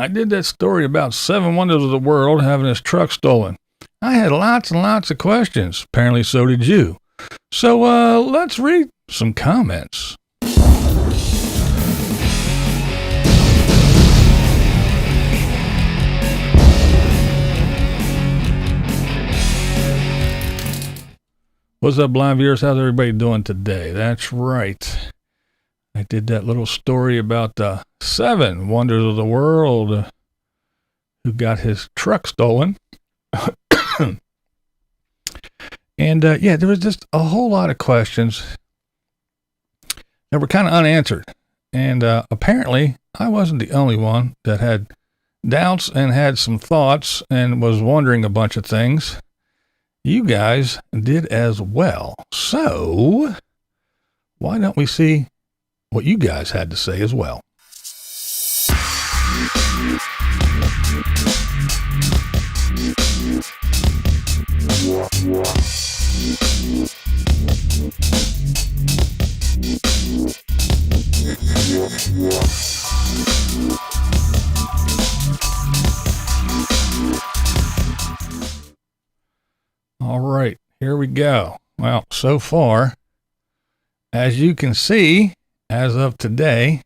I did that story about 7 wonders of the world having his truck stolen. I had lots and lots of questions. Apparently so did you. So, let's read some comments. What's up, blind viewers? How's everybody doing today? That's right. I did that little story about the 7 wonders of the world who got his truck stolen. And, yeah, there was just a whole lot of questions that were kind of unanswered. And apparently, I wasn't the only one that had doubts and had some thoughts and was wondering a bunch of things. You guys did as well. So, why don't we see what you guys had to say as well? All right, here we go. Well, so far, as you can see, as of today,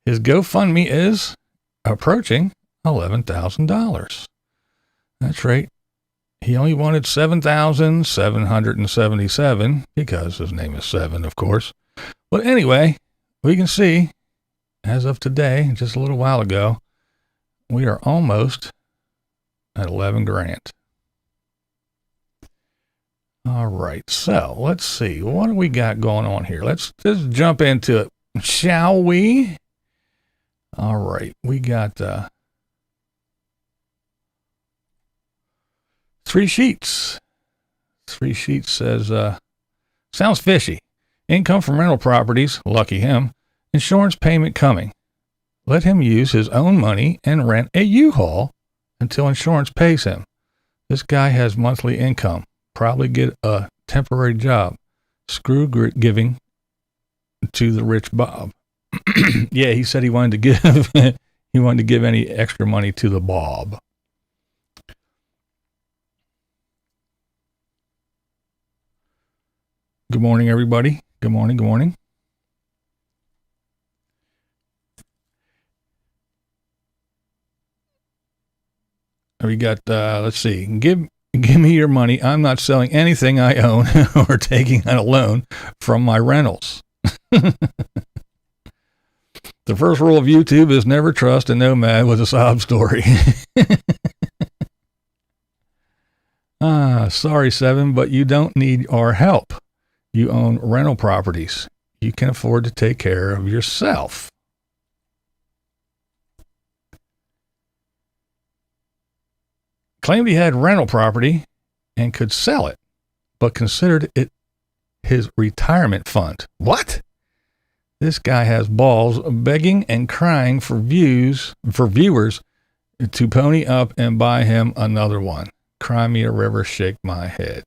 his GoFundMe is approaching $11,000. That's right. He only wanted $7,777 because his name is 7, of course. But anyway, we can see, as of today, just a little while ago, we are almost at 11 grand. All right, so let's see. What do we got going on here? Let's just jump into it, shall we? All right, we got 3 sheets. 3 sheets says, sounds fishy. Income from rental properties, lucky him. Insurance payment coming. Let him use his own money and rent a U-Haul until insurance pays him. This guy has monthly income. Probably get a temporary job. Screw giving to the rich Bob. Yeah, he said he wanted to give any extra money to the Bob. Good morning, everybody. Good morning. Good morning. We got, let's see. Give me your money. I'm not selling anything I own or taking out a loan from my rentals. The first rule of YouTube is never trust a nomad with a sob story. Sorry, 7, but you don't need our help. You own rental properties. You can afford to take care of yourself. Claimed he had rental property and could sell it, but considered it his retirement fund. What? This guy has balls begging and crying for viewers to pony up and buy him another one. Cry me a river, shake my head.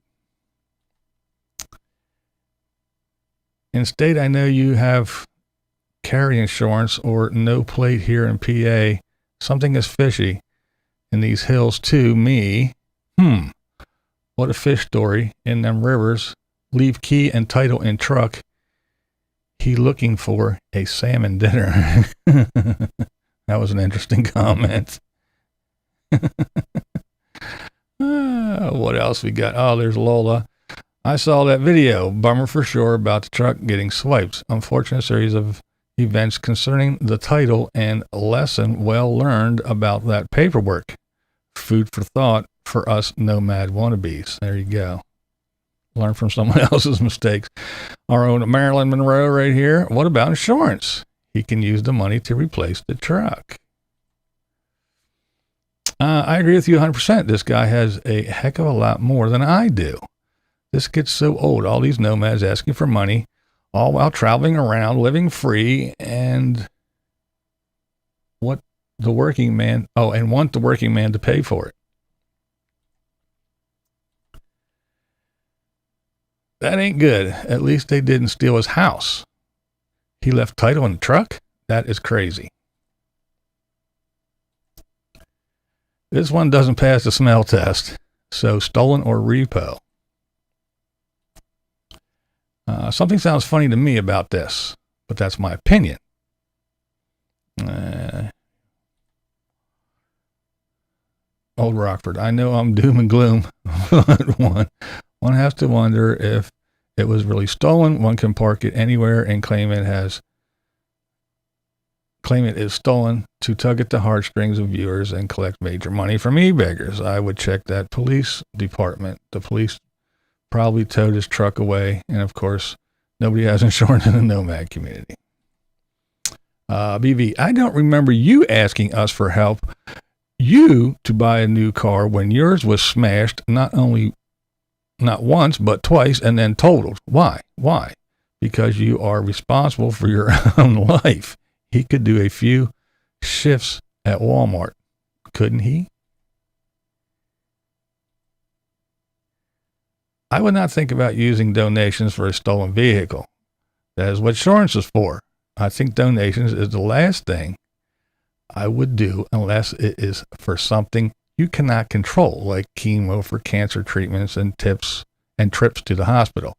In state, I know you have carry insurance or no plate here in PA. Something is fishy in these hills to me. What a fish story in them rivers. Leave key and title in truck. He looking for a salmon dinner. That was an interesting comment. What else we got? Oh, there's Lola. I saw that video. Bummer for sure about the truck getting swiped. Unfortunate series of events concerning the title and lesson well learned about that paperwork. Food for thought for us nomad wannabes. There you go. Learn from someone else's mistakes. Our own Marilyn Monroe right here. What about insurance? He can use the money to replace the truck. I agree with you 100%. This guy has a heck of a lot more than I do. This gets so old. All these nomads asking for money, all while traveling around, living free, and want the working man to pay for it. That ain't good. At least they didn't steal his house. He left title in the truck? That is crazy. This one doesn't pass the smell test. So stolen or repo. Something sounds funny to me about this, but that's my opinion. Old Rockford, I know I'm doom and gloom, but one has to wonder if it was really stolen. One can park it anywhere and claim it is stolen to tug at the heartstrings of viewers and collect major money from e-beggars. I would check that police department. The police probably towed his truck away, and of course, nobody has insurance in the nomad community. BV, I don't remember you asking us for help. You to buy a new car when yours was smashed not once, but twice, and then totaled. Why? Because you are responsible for your own life. He could do a few shifts at Walmart, couldn't he? I would not think about using donations for a stolen vehicle. That is what insurance is for. I think donations is the last thing I would do unless it is for something you cannot control, like chemo for cancer treatments and trips to the hospital.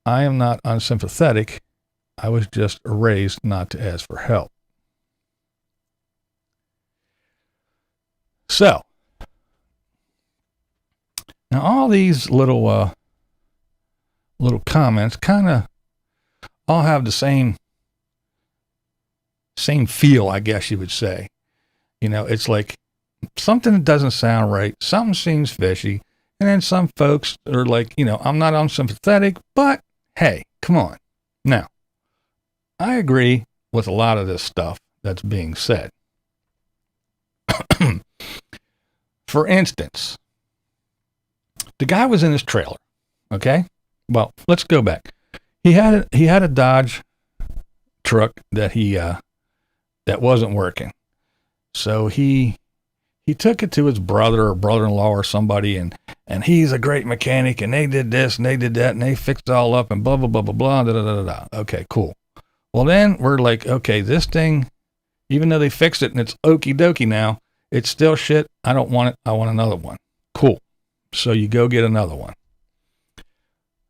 I am not unsympathetic. I was just raised not to ask for help. So, now all these little comments kind of all have the same feel, I guess you would say. You know, it's like something that doesn't sound right. Something seems fishy. And then some folks are like, you know, I'm not unsympathetic, but hey, come on. Now, I agree with a lot of this stuff that's being said. For instance, the guy was in his trailer. Okay. Well, let's go back. He had a Dodge truck that that wasn't working. So he took it to his brother or brother-in-law or somebody, and he's a great mechanic, and they did this and they did that and they fixed it all up and blah, blah, blah, blah, blah, da, da, da, da. Okay, cool. Well, then we're like, okay, this thing, even though they fixed it and it's okie dokie now, it's still shit. I don't want it. I want another one. Cool. So you go get another one.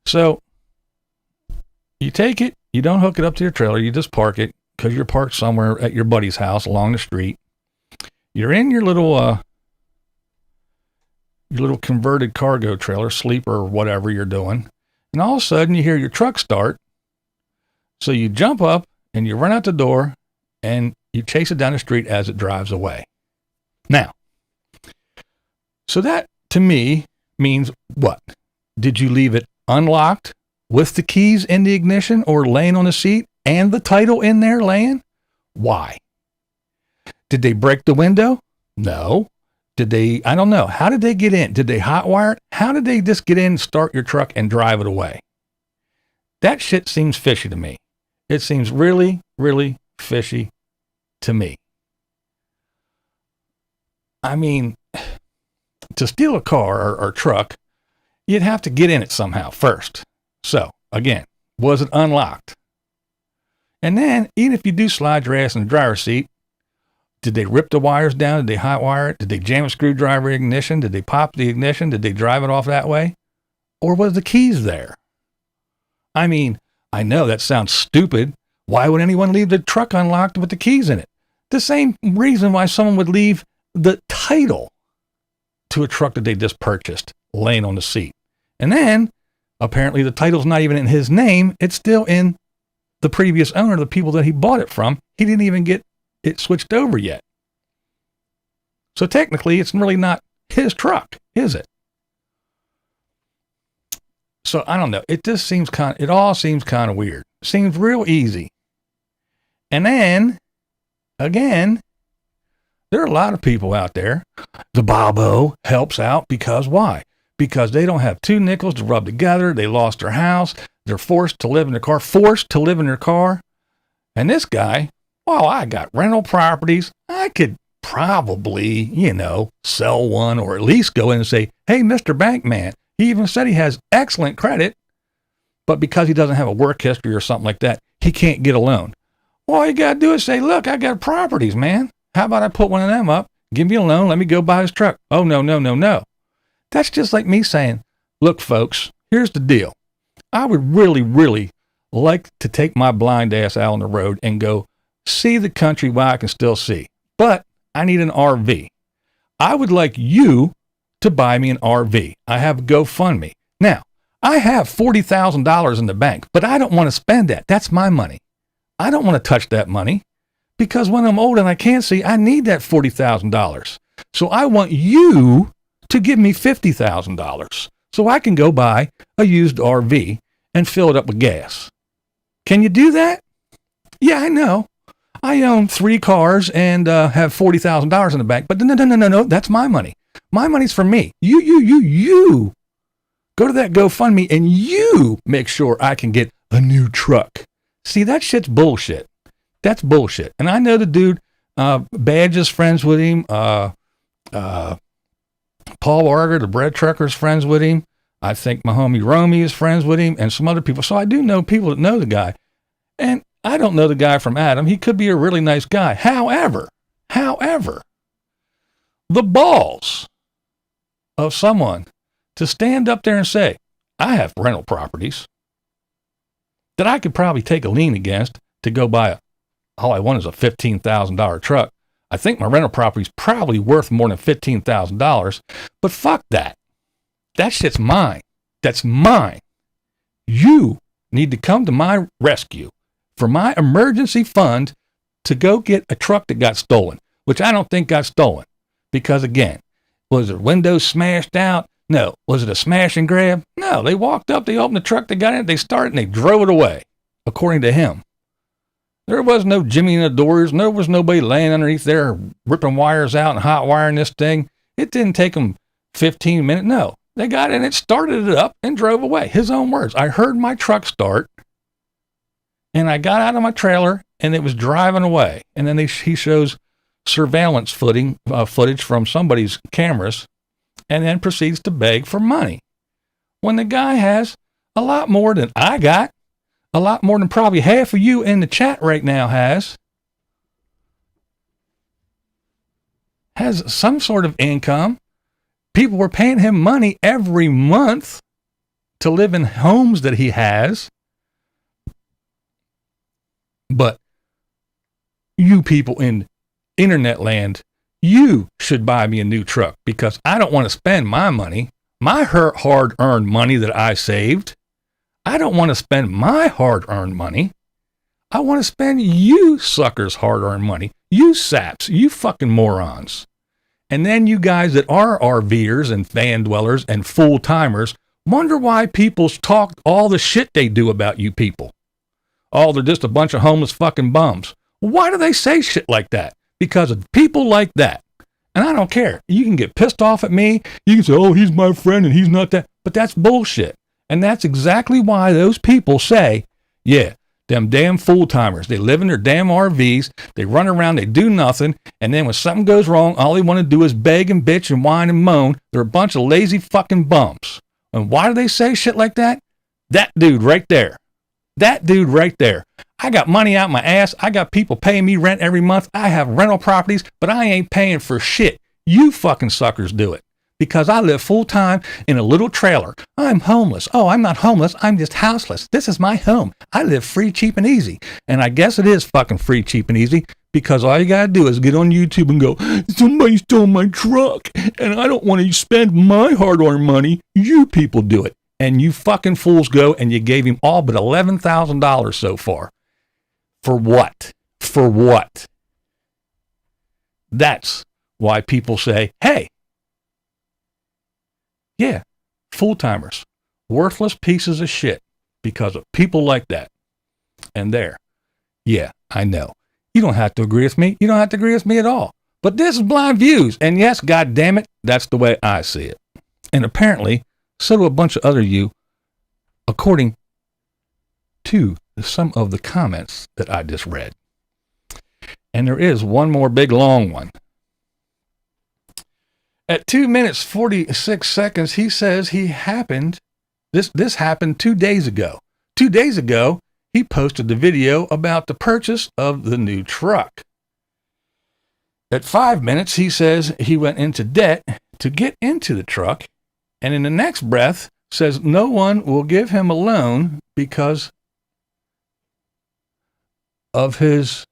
So you take it, you don't hook it up to your trailer, you just park it because you're parked somewhere at your buddy's house along the street. You're in your little converted cargo trailer, sleeper or whatever you're doing, and all of a sudden you hear your truck start. So you jump up and you run out the door and you chase it down the street as it drives away. Now, so that to me means what? Did you leave it unlocked with the keys in the ignition or laying on the seat and the title in there laying? Why? Did they break the window? No. Did they, I don't know. How did they get in? Did they hotwire it? How did they just get in, start your truck and drive it away? That shit seems fishy to me. It seems really, really fishy to me. I mean, to steal a car or truck, you'd have to get in it somehow first. So, again, was it unlocked? And then, even if you do slide your ass in the driver's seat, did they rip the wires down? Did they hot wire it? Did they jam a screwdriver ignition? Did they pop the ignition? Did they drive it off that way? Or was the keys there? I mean, I know that sounds stupid. Why would anyone leave the truck unlocked with the keys in it? The same reason why someone would leave the title to a truck that they just purchased laying on the seat. And then, apparently the title's not even in his name. It's still in the previous owner, the people that he bought it from. He didn't even get it switched over yet. So technically, it's really not his truck, is it? So I don't know. It just seems it all seems kind of weird. Seems real easy. And then, again, there are a lot of people out there. The Bobo helps out because why? Because they don't have two nickels to rub together. They lost their house. They're forced to live in their car. And this guy, well, I got rental properties. I could probably, sell one or at least go in and say, hey, Mr. Bankman. He even said he has excellent credit, but because he doesn't have a work history or something like that, he can't get a loan. Well, all you got to do is say, look, I got properties, man. How about I put one of them up, Give me a loan. Let me go buy his truck. Oh, no, no, no, no. That's just like me saying, look, folks, here's the deal. I would really, really like to take my blind ass out on the road and go see the country while I can still see. But I need an RV. I would like you to buy me an RV. I have a GoFundMe. Now, I have $40,000 in the bank, but I don't want to spend that. That's my money. I don't want to touch that money because when I'm old and I can't see, I need that $40,000. So I want you to give me $50,000 so I can go buy a used RV and fill it up with gas. Can you do that? Yeah, I know. I own 3 cars and have $40,000 in the bank, but no, that's my money. My money's for me. You. Go to that GoFundMe and you make sure I can get a new truck. See, that shit's bullshit. That's bullshit. And I know the dude, Badge is friends with him. Paul Arger, the bread trucker, is friends with him. I think my homie Romy is friends with him and some other people. So I do know people that know the guy. And I don't know the guy from Adam. He could be a really nice guy. However, the balls of someone to stand up there and say, I have rental properties that I could probably take a lien against to go buy all I want is a $15,000 truck. I think my rental property is probably worth more than $15,000, but fuck that. That shit's mine. That's mine. You need to come to my rescue for my emergency fund to go get a truck that got stolen, which I don't think got stolen. Because again, was it windows smashed out? No. Was it a smash and grab? No. They walked up, they opened the truck, they got in it, they started, and they drove it away, according to him. There was no Jimmy in the doors. There was nobody laying underneath there ripping wires out and hot wiring this thing. It didn't take them 15 minutes. No. They got in it, started it up, and drove away. His own words. I heard my truck start, and I got out of my trailer, and it was driving away. And then he shows surveillance footage from somebody's cameras, and then proceeds to beg for money. When the guy has a lot more than I got, a lot more than probably half of you in the chat right now has some sort of income. People were paying him money every month to live in homes that he has. But you people in internet land, you should buy me a new truck because I don't want to spend my money, my hard-earned money that I saved. I don't want to spend my hard-earned money. I want to spend you suckers' hard-earned money. You saps, you fucking morons. And then you guys that are RVers and van dwellers and full-timers wonder why people talk all the shit they do about you people. Oh, they're just a bunch of homeless fucking bums. Why do they say shit like that? Because of people like that. And I don't care. You can get pissed off at me. You can say, oh, he's my friend and he's not that. But that's bullshit. And that's exactly why those people say, yeah, them damn full-timers. They live in their damn RVs. They run around. They do nothing. And then when something goes wrong, all they want to do is beg and bitch and whine and moan. They're a bunch of lazy fucking bums. And why do they say shit like that? That dude right there. That dude right there. I got money out my ass. I got people paying me rent every month. I have rental properties, but I ain't paying for shit. You fucking suckers do it. Because I live full-time in a little trailer. I'm homeless. Oh, I'm not homeless. I'm just houseless. This is my home. I live free, cheap, and easy. And I guess it is fucking free, cheap, and easy because all you got to do is get on YouTube and go, somebody stole my truck, and I don't want to spend my hard-earned money. You people do it. And you fucking fools go, and you gave him all but $11,000 so far. For what? For what? That's why people say, hey, yeah, full-timers, worthless pieces of shit because of people like that. And there, yeah, I know. You don't have to agree with me. You don't have to agree with me at all. But this is Blind Views. And yes, God damn it, that's the way I see it. And apparently, so do a bunch of other you, according to some of the comments that I just read. And there is one more big long one. At 2 minutes, 46 seconds, he says this happened 2 days ago. 2 days ago, he posted the video about the purchase of the new truck. At 5 minutes, he says he went into debt to get into the truck, and in the next breath says no one will give him a loan because of his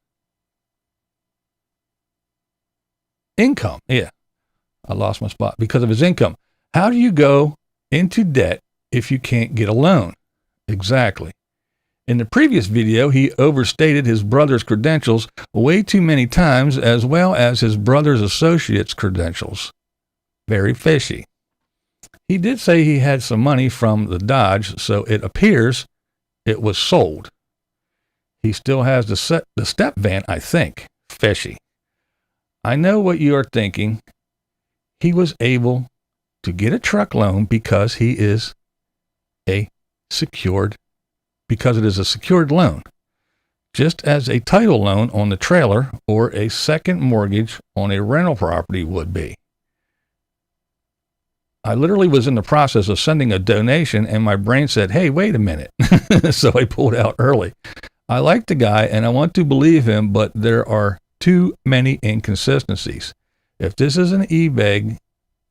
income. Yeah, I lost my spot. Because of his income. How do you go into debt if you can't get a loan? Exactly. In the previous video, he overstated his brother's credentials way too many times, as well as his brother's associate's credentials. Very fishy. He did say he had some money from the Dodge, so it appears it was sold. He still has the step van, I think. Fishy. I know what you are thinking. He was able to get a truck loan because it is a secured loan, just as a title loan on the trailer or a second mortgage on a rental property would be. I literally was in the process of sending a donation and my brain said, hey, wait a minute. So I pulled out early. I like the guy and I want to believe him, but there are too many inconsistencies. If this is an e-bag,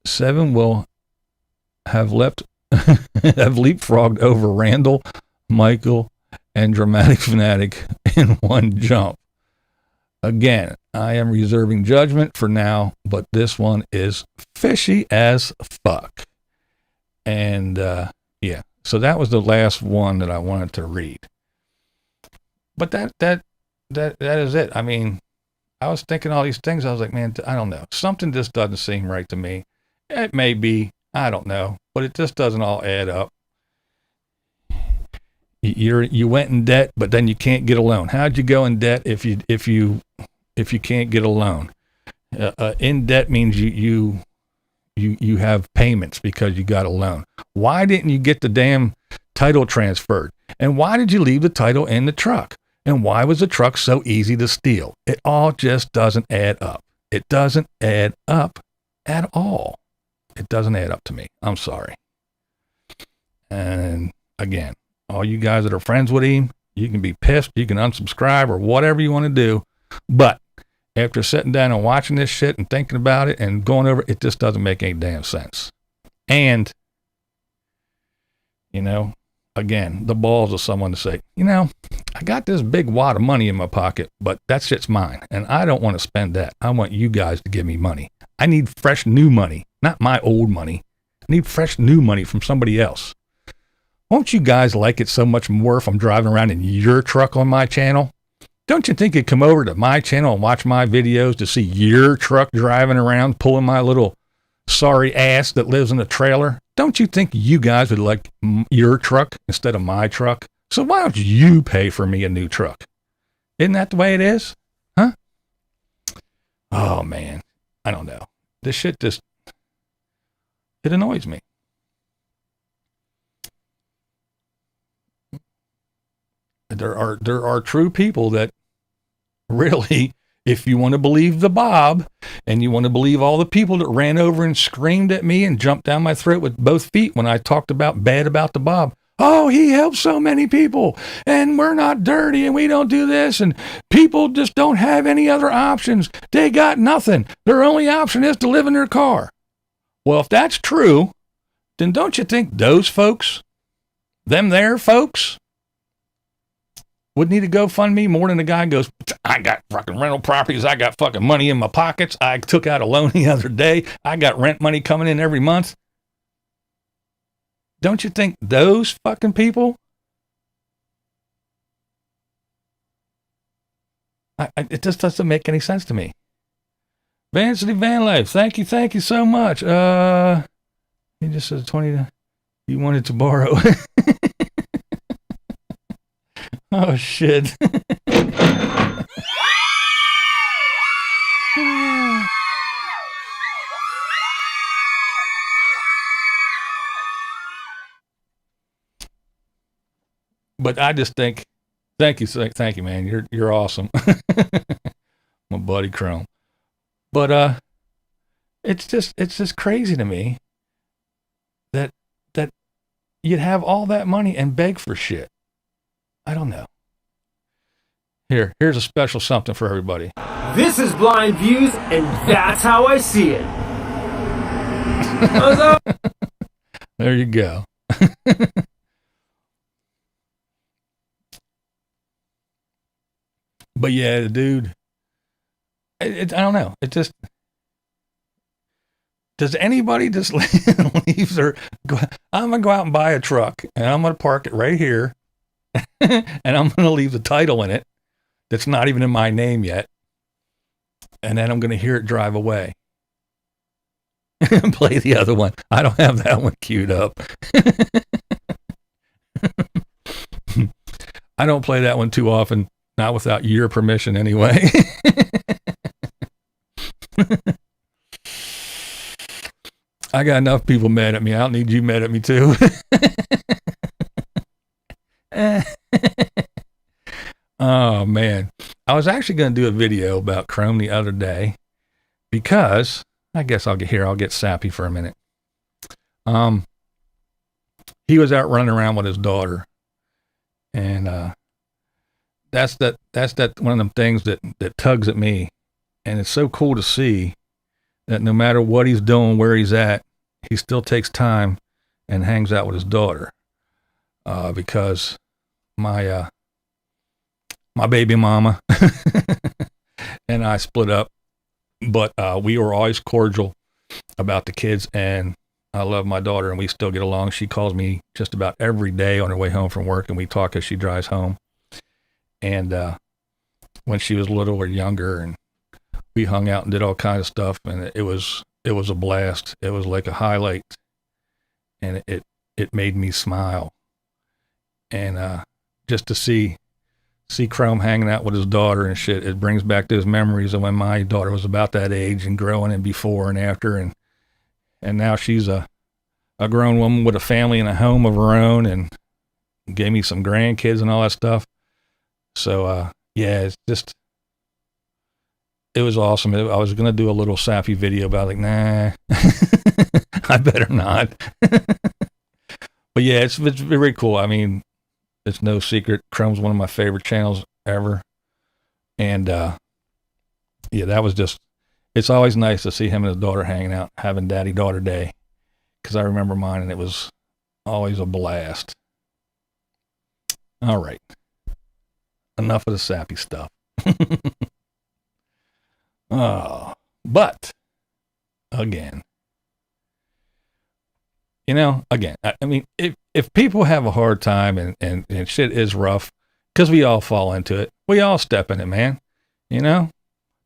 7 will have leapfrogged over Randall, Michael, and Dramatic Fanatic in one jump. Again, I am reserving judgment for now, but this one is fishy as fuck. And yeah, so that was the last one that I wanted to read. But that is it. I mean, I was thinking all these things. I was like, man, I don't know. Something just doesn't seem right to me. It may be, I don't know, but it just doesn't all add up. You went in debt, but then you can't get a loan. How'd you go in debt if you can't get a loan? In debt means you have payments because you got a loan. Why didn't you get the damn title transferred? And why did you leave the title in the truck? And why was the truck so easy to steal? It all just doesn't add up. It doesn't add up at all. It doesn't add up to me. I'm sorry. And again, all you guys that are friends with him, you can be pissed, you can unsubscribe or whatever you want to do. But after sitting down and watching this shit and thinking about it and going over it just doesn't make any damn sense. And, you know, again, the balls of someone to say, you know, I got this big wad of money in my pocket, but that shit's mine. And I don't want to spend that. I want you guys to give me money. I need fresh new money, not my old money. I need fresh new money from somebody else. Won't you guys like it so much more if I'm driving around in your truck on my channel? Don't you think you'd come over to my channel and watch my videos to see your truck driving around, pulling my little sorry ass that lives in a trailer? Don't you think you guys would like your truck instead of my truck? So why don't you pay for me a new truck? Isn't that the way it is? Huh? Oh, man. I don't know. This shit just, it annoys me. There are true people that really, if you want to believe the Bob and you want to believe all the people that ran over and screamed at me and jumped down my throat with both feet when I talked bad about the Bob. Oh, he helps so many people and we're not dirty and we don't do this and people just don't have any other options. They got nothing. Their only option is to live in their car. Well, if that's true, then don't you think those folks, them there folks, would need to GoFundMe more than the guy goes, I got fucking rental properties. I got fucking money in my pockets. I took out a loan the other day. I got rent money coming in every month. Don't you think those fucking people? It just doesn't make any sense to me. Vancity Van Life, thank you so much. He just said 20. You wanted to borrow. Oh, shit. But I just think, thank you, man. You're awesome. My buddy Chrome. But it's just crazy to me that you'd have all that money and beg for shit. I don't know. Here's a special something for everybody. This is BlindViews, and that's how I see it. There you go. But yeah, the dude, I don't know. It just, does anybody just leave their, I'm going to go out and buy a truck and I'm going to park it right here and I'm going to leave the title in it that's not even in my name yet. And then I'm going to hear it drive away and play the other one. I don't have that one queued up. I don't play that one too often. Not without your permission, anyway. I got enough people mad at me. I don't need you mad at me, too. Oh, man. I was actually going to do a video about Chrome the other day because I guess I'll get sappy for a minute. He was out running around with his daughter, and that's one of them things that tugs at me. And it's so cool to see that no matter what he's doing, where he's at, he still takes time and hangs out with his daughter. Because my baby mama and I split up, but we were always cordial about the kids, and I love my daughter and we still get along. She calls me just about every day on her way home from work, and we talk as she drives home. And when she was little or younger, and we hung out and did all kinds of stuff, and it was a blast. It was like a highlight, and it made me smile. And just to see Chrome hanging out with his daughter and shit, it brings back those memories of when my daughter was about that age and growing, and before and after, and now she's a grown woman with a family and a home of her own, and gave me some grandkids and all that stuff. So, yeah, it's just, it was awesome. I was going to do a little sappy video about it, like, nah, I better not. But yeah, it's very cool. I mean, it's no secret. Chrome's one of my favorite channels ever. And, yeah, that was just, it's always nice to see him and his daughter hanging out, having daddy-daughter day. Because I remember mine, and it was always a blast. All right. Enough of the sappy stuff. But again, I mean, if people have a hard time and shit is rough, because we all fall into it, we all step in it, man.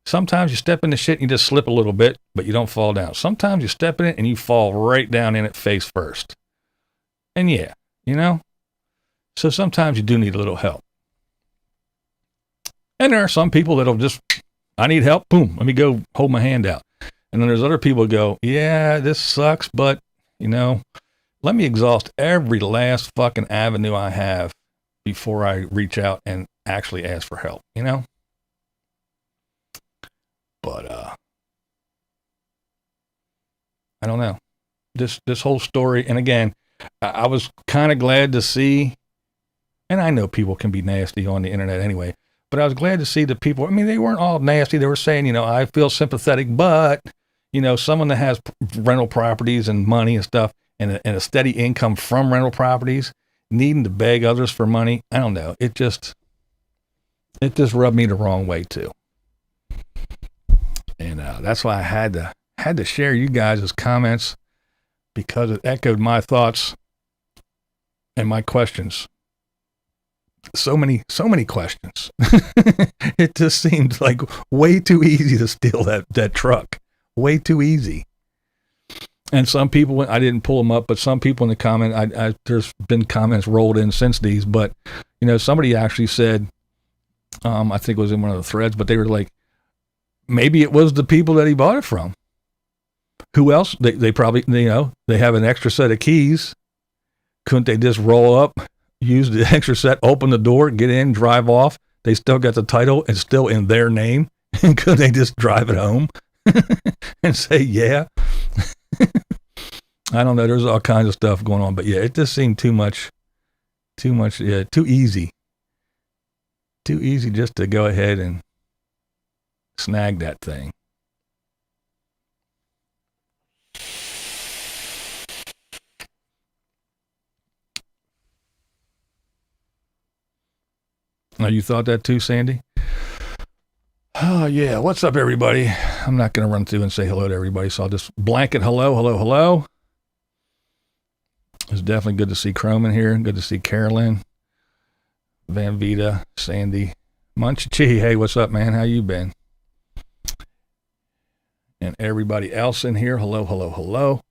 Sometimes you step into shit and you just slip a little bit, but you don't fall down. Sometimes you step in it and you fall right down in it face first. And yeah, so sometimes you do need a little help. And there are some people that'll just, I need help, boom, let me go hold my hand out. And then there's other people who go, yeah, this sucks, but, let me exhaust every last fucking avenue I have before I reach out and actually ask for help, But, I don't know. This whole story, and again, I was kind of glad to see, and I know people can be nasty on the internet anyway, but I was glad to see the people. I mean, they weren't all nasty. They were saying, I feel sympathetic, but, someone that has rental properties and money and stuff and a steady income from rental properties, needing to beg others for money. I don't know. It just rubbed me the wrong way too. And that's why I had to share you guys' comments, because it echoed my thoughts and my questions. So many questions. It just seemed like way too easy to steal that truck. Way too easy. And some people, I didn't pull them up, but some people in the comment, there's been comments rolled in since these, but, somebody actually said, I think it was in one of the threads, but they were like, maybe it was the people that he bought it from. Who else? They probably, they have an extra set of keys. Couldn't they just roll up, use the extra set, open the door, get in, drive off? They still got the title and still in their name. And couldn't they just drive it home and say, yeah? I don't know. There's all kinds of stuff going on, but yeah, it just seemed too much, yeah, too easy. Too easy just to go ahead and snag that thing. Now, you thought that too, Sandy? Oh, yeah. What's up, everybody? I'm not going to run through and say hello to everybody, so I'll just blanket hello. It's definitely good to see Chrome in here. Good to see Carolyn, Van Vita, Sandy, Munchie. Hey, what's up, man? How you been? And everybody else in here. Hello.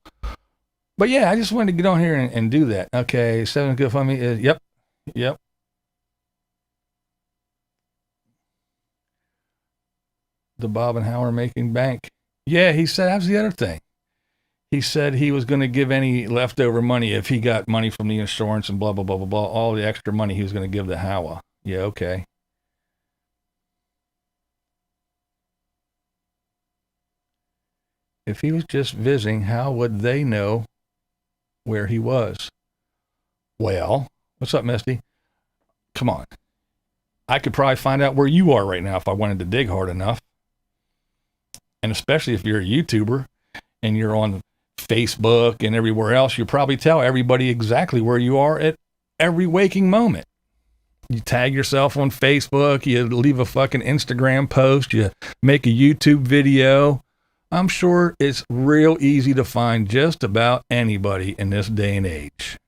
But yeah, I just wanted to get on here and do that. Okay, 7 GoFundMe is, yep. The Bob and Howard making bank. Yeah, he said, that's the other thing. He said he was going to give any leftover money if he got money from the insurance and blah, blah, blah, blah, blah. All the extra money he was going to give to Howa. Yeah, okay. If he was just visiting, how would they know where he was? Well, what's up, Misty? Come on. I could probably find out where you are right now if I wanted to dig hard enough. And especially if you're a YouTuber and you're on Facebook and everywhere else, you probably tell everybody exactly where you are at every waking moment. You tag yourself on Facebook, you leave a fucking Instagram post, you make a YouTube video. I'm sure it's real easy to find just about anybody in this day and age.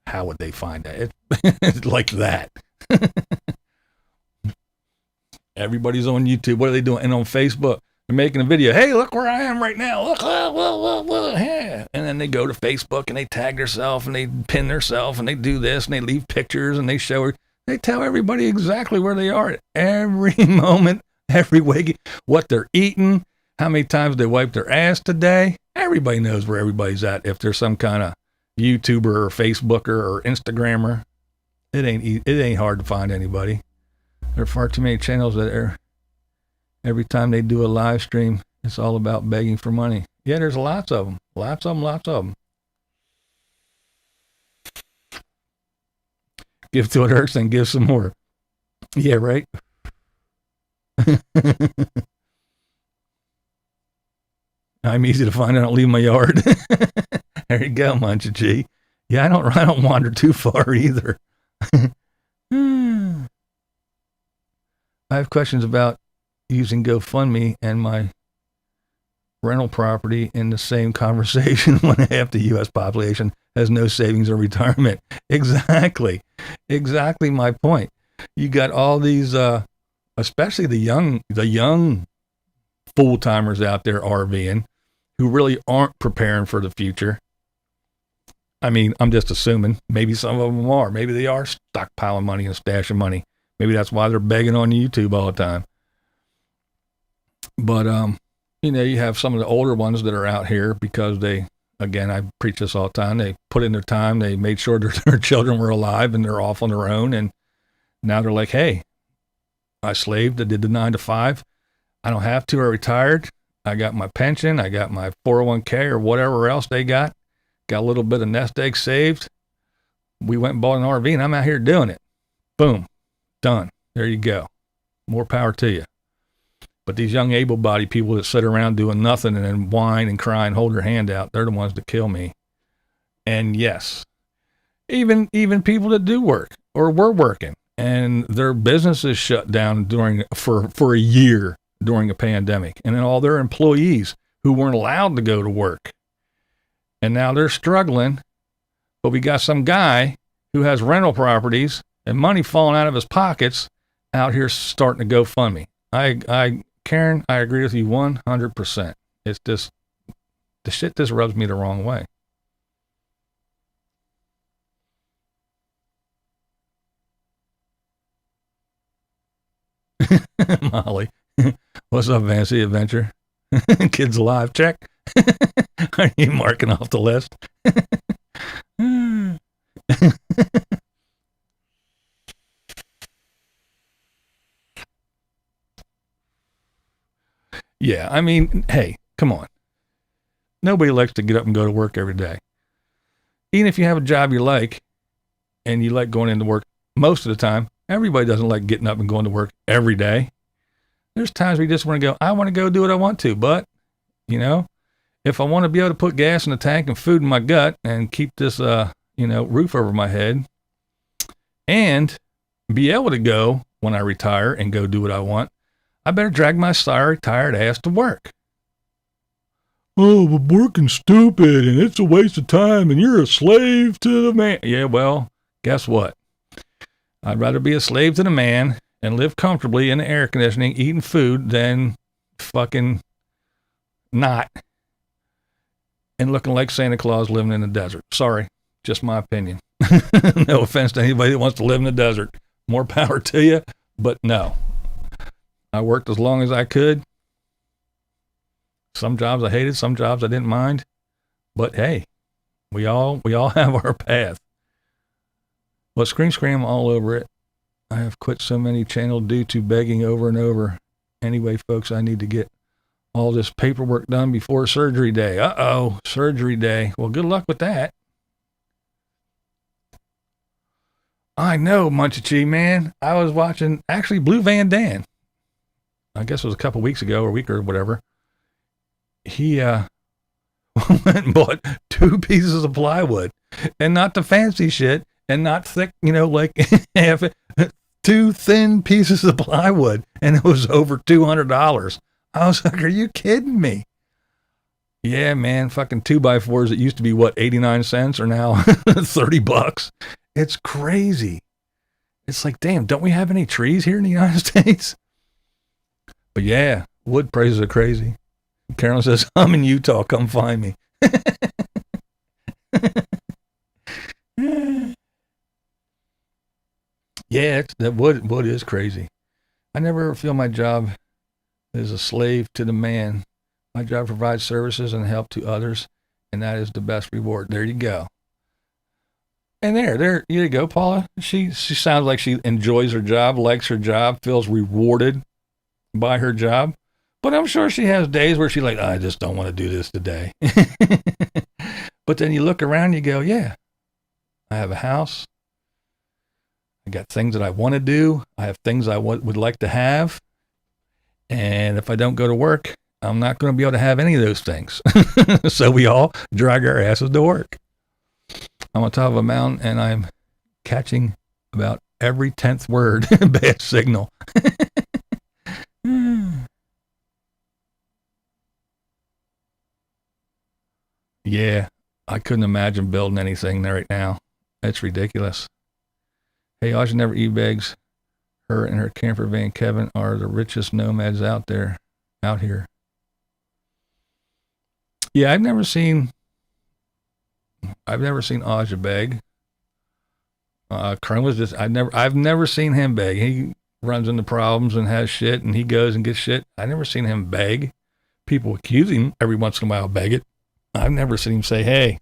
How would they find that? It's like that. Everybody's on YouTube. What are they doing? And on Facebook, they're making a video. Hey, look where I am right now. Look, yeah. And then they go to Facebook and they tag themselves and they pin themselves and they do this and they leave pictures and they show her. They tell everybody exactly where they are at every moment, every week, what they're eating, how many times they wipe their ass today. Everybody knows where everybody's at. If there's some kind of YouTuber or Facebooker or Instagrammer, it ain't hard to find anybody. There are far too many channels that are, every time they do a live stream, it's all about begging for money. Yeah, there's lots of them. Lots of them. Give to it hurts, then give some more. Yeah, right? I'm easy to find. I don't leave my yard. There you go, Munchie G. Yeah, I don't wander too far either. I have questions about using GoFundMe and my rental property in the same conversation when half the U.S. population has no savings or retirement. Exactly my point. You got all these, especially the young full-timers out there RVing who really aren't preparing for the future. I mean, I'm just assuming. Maybe some of them are. Maybe they are stockpiling money and stashing money. Maybe that's why they're begging on YouTube all the time. But, you have some of the older ones that are out here because they, again, I preach this all the time. They put in their time. They made sure their children were alive and they're off on their own. And now they're like, hey, I slaved. I did the 9 to 5. I don't have to. I retired. I got my pension. I got my 401k or whatever else they got. Got a little bit of nest egg saved. We went and bought an RV and I'm out here doing it. Boom. Done. There you go. More power to you. But these young able-bodied people that sit around doing nothing and then whine and cry and hold their hand out, they're the ones that kill me. And yes, even people that do work or were working and their businesses shut down for a year during a pandemic, and then all their employees who weren't allowed to go to work. And now they're struggling, but we got some guy who has rental properties and money falling out of his pockets out here starting to go fund me. Karen, I agree with you 100%. It's just, the shit just rubs me the wrong way. Molly, what's up, Fancy Adventure? Kids alive, check. Are you marking off the list? Yeah, I mean, hey, come on. Nobody likes to get up and go to work every day. Even if you have a job you like and you like going into work most of the time, everybody doesn't like getting up and going to work every day. There's times we just want to go, I want to go do what I want to, but, if I want to be able to put gas in the tank and food in my gut and keep this, roof over my head and be able to go when I retire and go do what I want, I better drag my sorry, tired ass to work. Oh, but working's stupid and it's a waste of time and you're a slave to the man. Yeah, well, guess what? I'd rather be a slave to the man and live comfortably in the air conditioning, eating food than fucking not and looking like Santa Claus living in the desert. Sorry, just my opinion. No offense to anybody that wants to live in the desert. More power to you, but no. I worked as long as I could. Some jobs I hated, some jobs I didn't mind. But hey, we all have our path. Well, scream all over it. I have quit so many channels due to begging over and over. Anyway, folks, I need to get all this paperwork done before surgery day. Uh-oh, surgery day. Well, good luck with that. I know, Munchichi, man. I was watching, actually, Blue Van Dan. I guess it was a couple weeks ago or a week or whatever. He went and bought 2 pieces of plywood. And not the fancy shit. And not thick, like half it. 2 thin pieces of plywood. And it was over $200. I was like, are you kidding me? Yeah, man. Fucking 2x4s that used to be, 89 cents are now $30. It's crazy. It's like, damn, don't we have any trees here in the United States? But yeah, wood prices are crazy. Carolyn says, I'm in Utah. Come find me. Yeah, that wood is crazy. I never ever feel my job is a slave to the man. My job provides services and help to others, and that is the best reward. There you go. And there you go, Paula. She sounds like she enjoys her job, likes her job, feels rewarded by her job. But I'm sure she has days where she's like, I just don't want to do this today. But then you look around, you go, yeah, I have a house. I got things that I want to do. I have things I would like to have. And if I don't go to work, I'm not going to be able to have any of those things. So we all drag our asses to work. I'm on top of a mountain and I'm catching about every 10th word. Bad signal. Yeah, I couldn't imagine building anything there right now. It's ridiculous. Hey, I should never eat eggs. Her and her camper van, Kevin, are the richest nomads out here. Yeah, I've never seen Aja beg. Kern was just, I've never seen him beg. He runs into problems and has shit and he goes and gets shit. I've never seen him beg. People accuse him every once in a while beg it. I've never seen him say, hey,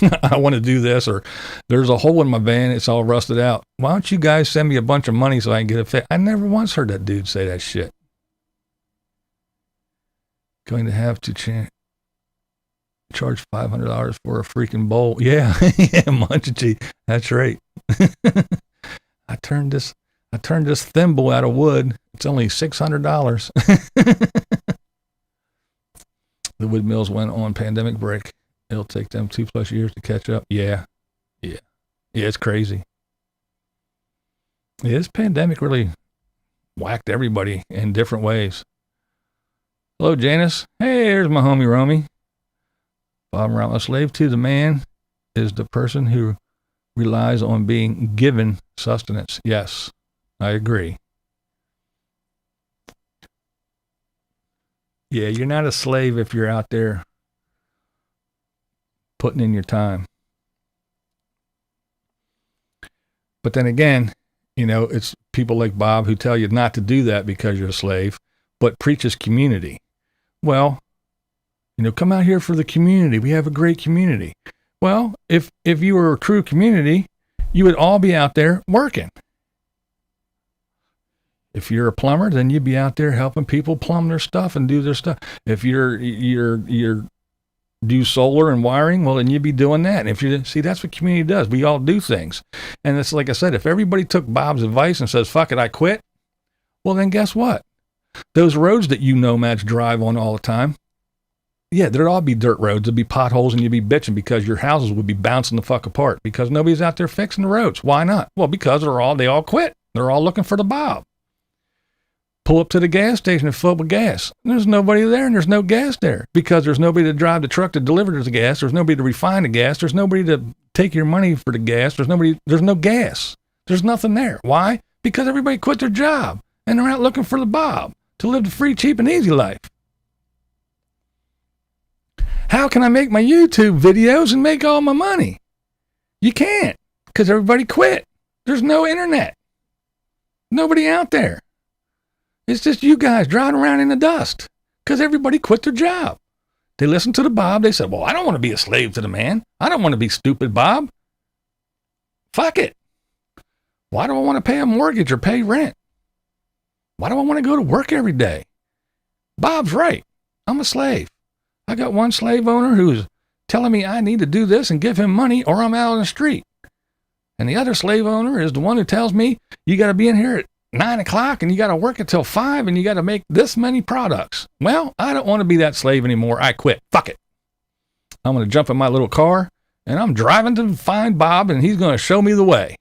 I want to do this, or there's a hole in my van, it's all rusted out. Why don't you guys send me a bunch of money so I can get it fixed? I never once heard that dude say that shit. Going to have to charge $500 for a freaking bowl. Yeah, yeah, Munchichi, that's right. I turned this thimble out of wood. It's only $600. The wood mills went on pandemic break. It'll take them 2+ years to catch up. Yeah, it's crazy. Yeah, this pandemic really whacked everybody in different ways. Hello, Janice. Hey, there's my homie Romy. Bob Morale, a slave to the man is the person who relies on being given sustenance. Yes, I agree. Yeah, you're not a slave if you're out there putting in your time. But then again, it's people like Bob who tell you not to do that because you're a slave, but preaches community. Well, come out here for the community. We have a great community. Well, if you were a true community, you would all be out there working. If you're a plumber, then you'd be out there helping people plumb their stuff and do their stuff. If you're do solar and wiring, well, then you'd be doing that. And if that's what community does. We all do things. And it's like I said, if everybody took Bob's advice and says, fuck it, I quit. Well, then guess what? Those roads that you nomads drive on all the time, yeah, there'd all be dirt roads. There'd be potholes, and you'd be bitching because your houses would be bouncing the fuck apart because nobody's out there fixing the roads. Why not? Well, because they all quit. They're all looking for the Bob. Pull up to the gas station and fill up with gas. There's nobody there, and there's no gas there because there's nobody to drive the truck to deliver the gas. There's nobody to refine the gas. There's nobody to take your money for the gas. There's no gas. There's nothing there. Why? Because everybody quit their job, and they're out looking for the Bob to live the free, cheap, and easy life. How can I make my YouTube videos and make all my money? You can't, because everybody quit. There's no internet. Nobody out there. It's just you guys driving around in the dust, because everybody quit their job. They listened to the Bob. They said, well, I don't want to be a slave to the man. I don't want to be stupid Bob. Fuck it. Why do I want to pay a mortgage or pay rent? Why do I want to go to work every day? Bob's right. I'm a slave. I got one slave owner who's telling me I need to do this and give him money or I'm out on the street. And the other slave owner is the one who tells me you got to be in here at 9 o'clock and you got to work until 5 and you got to make this many products. Well, I don't want to be that slave anymore. I quit. Fuck it. I'm going to jump in my little car and I'm driving to find Bob and he's going to show me the way.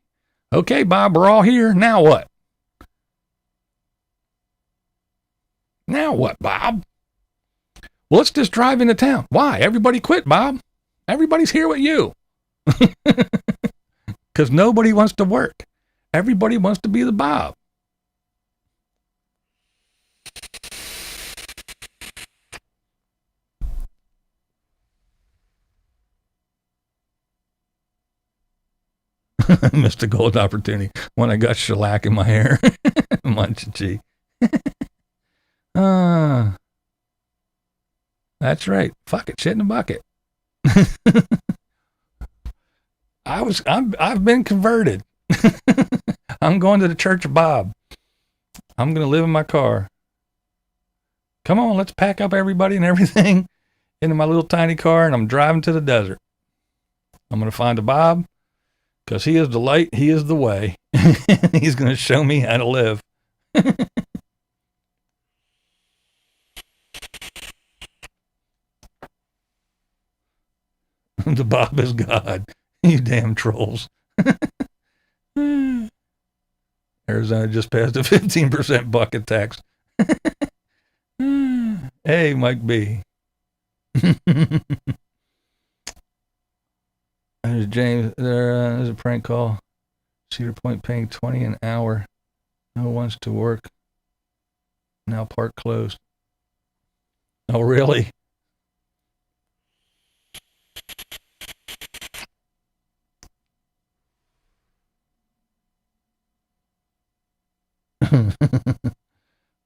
Okay, Bob, we're all here. Now what? Now what, Bob? Well, let's just drive into town. Why? Everybody quit, Bob. Everybody's here with you. Because nobody wants to work. Everybody wants to be the Bob. Missed a gold opportunity when I got shellac in my hair. Munchie. That's right. Fuck it, shit in a bucket. I've been converted. I'm going to the Church of Bob. I'm going to live in my car. Come on, let's pack up everybody and everything into my little tiny car, and I'm driving to the desert. I'm going to find a Bob because he is the light, he is the way. He's going to show me how to live. The Bob is God. You damn trolls. Arizona just passed a 15% bucket tax. Hey, Mike B. There's James. There's a prank call. Cedar Point paying $20 an hour. No one wants to work. Now park closed. Oh, really?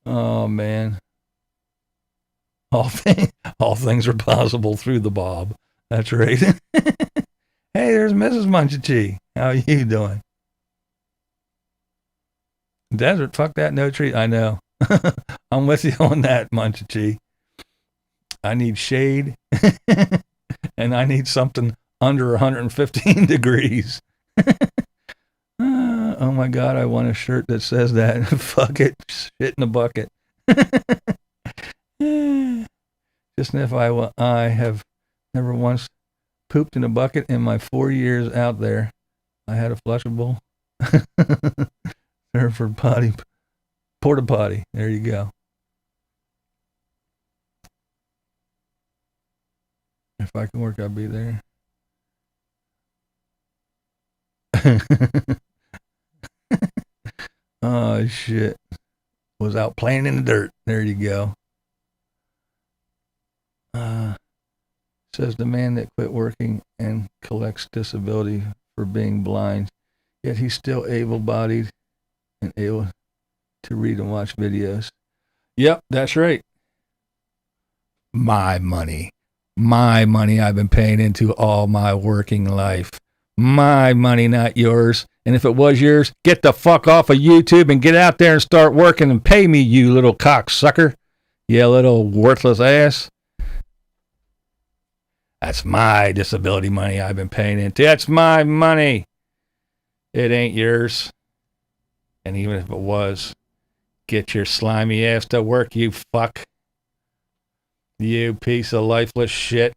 Oh, man. All things are possible through the Bob. That's right. Hey, there's Mrs. Munchie. How you doing? Desert, fuck that, no tree. I know. I'm with you on that, Munchie. I need shade, and I need something under 115 degrees. Oh my God, I want a shirt that says that. Fuck it, shit in a bucket. Just if I have never once pooped in a bucket in my 4 years out there. I had a flushable for porta potty. There you go. If I can work, I'll be there. Oh shit. Was out playing in the dirt. There you go. Says the man that quit working and collects disability for being blind, yet he's still able-bodied and able to read and watch videos. Yep, that's right. My money I've been paying into all my working life. My money, not yours. And if it was yours, get the fuck off of YouTube and get out there and start working and pay me, you little cocksucker. You little worthless ass. That's my disability money I've been paying into. That's my money. It ain't yours. And even if it was, Get your slimy ass to work, you fuck. You piece of lifeless shit.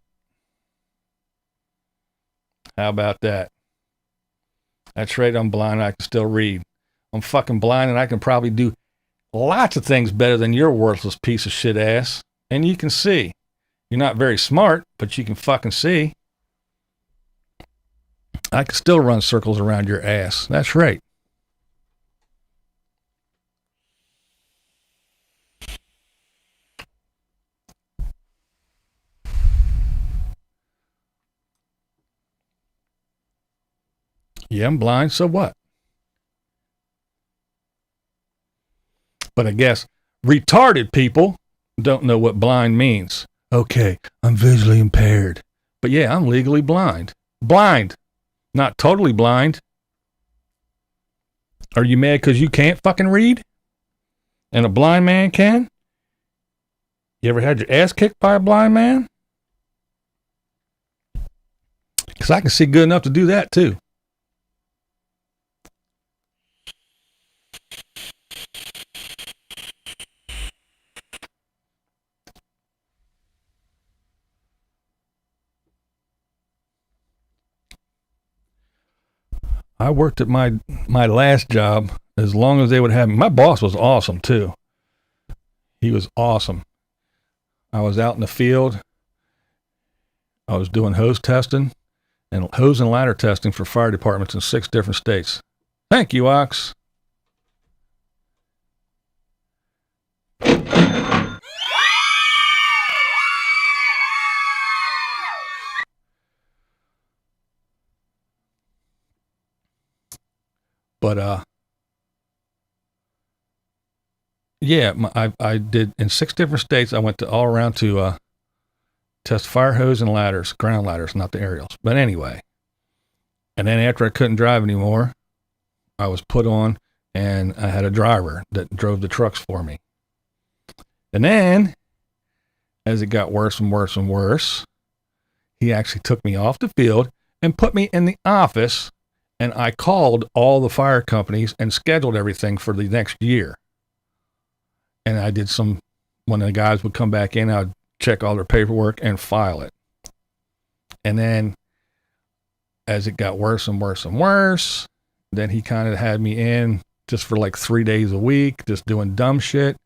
How about that? That's right, I'm blind. I can still read. I'm fucking blind and I can probably do lots of things better than your worthless piece of shit ass. And you can see. You're not very smart, but you can fucking see. I can still run circles around your ass. That's right. Yeah, I'm blind, so what? But I guess retarded people don't know what blind means. Okay, I'm visually impaired. But yeah, I'm legally blind. Blind. Not totally blind. Are you mad because you can't fucking read? And a blind man can? You ever had your ass kicked by a blind man? Because I can see good enough to do that too. I worked at my last job as long as they would have me. My boss was awesome too. He was awesome. I was out in the field. I was doing hose testing and hose and ladder testing for fire departments in 6 different states. Thank you, Ox. But yeah, I did in 6 different states. I went to all around to test fire hose and ladders, ground ladders, not the aerials. But anyway, and then after I couldn't drive anymore, I was put on, and I had a driver that drove the trucks for me. And then, as it got worse and worse and worse, he actually took me off the field and put me in the office. And I called all the fire companies and scheduled everything for the next year. And I did when the guys would come back in, I'd check all their paperwork and file it. And then as it got worse and worse and worse, then he kind of had me in just for like 3 days a week, just doing dumb shit.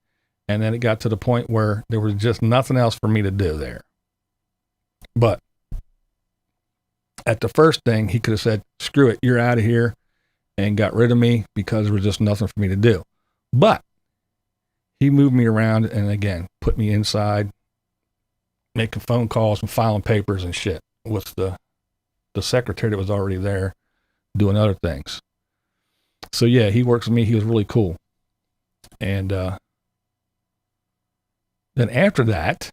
And then it got to the point where there was just nothing else for me to do there. But at the first thing, he could have said, screw it, you're out of here, and got rid of me because there was just nothing for me to do. But he moved me around and, again, put me inside, making phone calls and filing papers and shit with the secretary that was already there doing other things. So, yeah, he works with me. He was really cool. And then after that,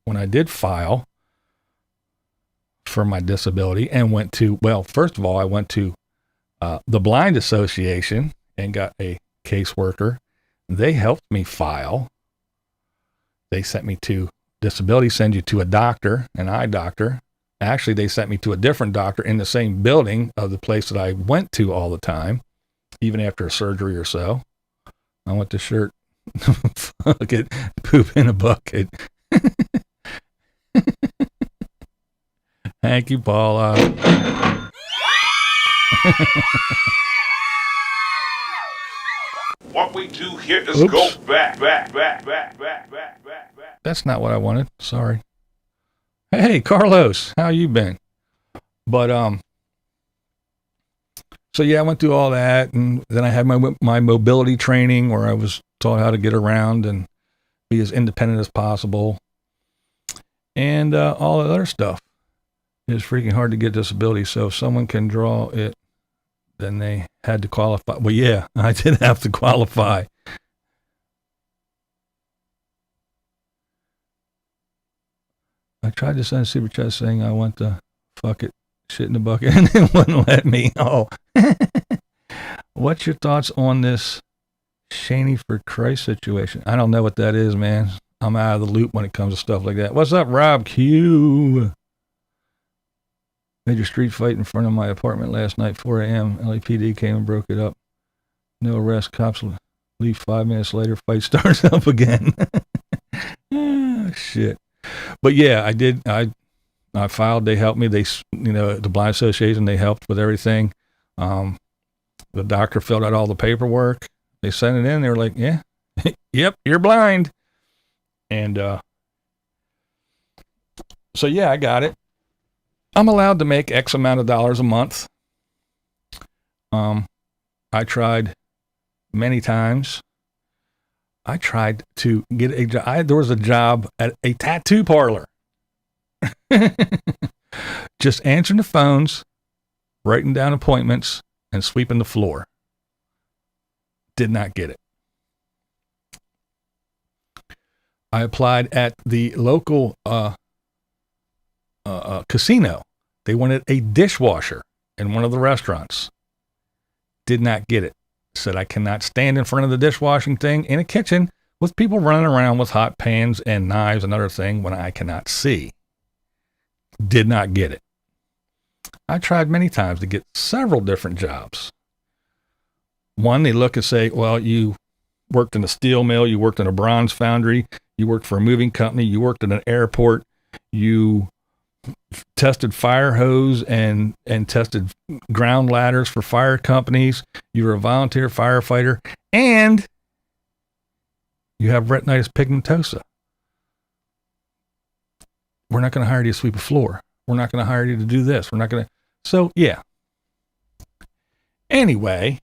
when I did file for my disability and went to, well, first of all, I went to the Blind Association and got a caseworker. They helped me file. They sent me to disability, send you to a doctor, an eye doctor. Actually, they sent me to a different doctor in the same building of the place that I went to all the time, even after a surgery or so. I went to shirt, fuck it, poop in a bucket. Thank you, Paula. What we do here is go back. That's not what I wanted. Sorry. Hey, Carlos, how you been? But so yeah, I went through all that, and then I had my mobility training where I was taught how to get around and be as independent as possible, and all the other stuff. It's freaking hard to get disability, so if someone can draw it, then they had to qualify. Well, yeah, I did have to qualify. I tried to send a super chat saying I want to fuck it, shit in the bucket, and it wouldn't let me. Oh. What's your thoughts on this Shaney for Christ situation? I don't know what that is, man. I'm out of the loop when it comes to stuff like that. What's up, Rob Q? Major street fight in front of my apartment last night, 4 a.m. LAPD came and broke it up. No arrest. Cops Leave 5 minutes later, fight starts up again. Oh, shit. But yeah, I did. I filed. They helped me. The Blind Association, they helped with everything. The doctor filled out all the paperwork. They sent it in. They were like, yeah, yep, you're blind. And so, yeah, I got it. I'm allowed to make X amount of dollars a month. I tried many times. I tried to get a job. There was a job at a tattoo parlor. Just answering the phones, writing down appointments, and sweeping the floor. Did not get it. I applied at the local casino. They wanted a dishwasher in one of the restaurants. Did not get it. Said I cannot stand in front of the dishwashing thing in a kitchen with people running around with hot pans and knives and other thing when I cannot see. Did not get it. I tried many times to get several different jobs. One, they look and say, well, you worked in a steel mill, you worked in a bronze foundry, you worked for a moving company, you worked at an airport, you tested fire hose and tested ground ladders for fire companies, you were a volunteer firefighter, and you have retinitis pigmentosa. We're not going to hire you to sweep a floor. We're not going to hire you to do this. We're not going to. So, yeah. Anyway,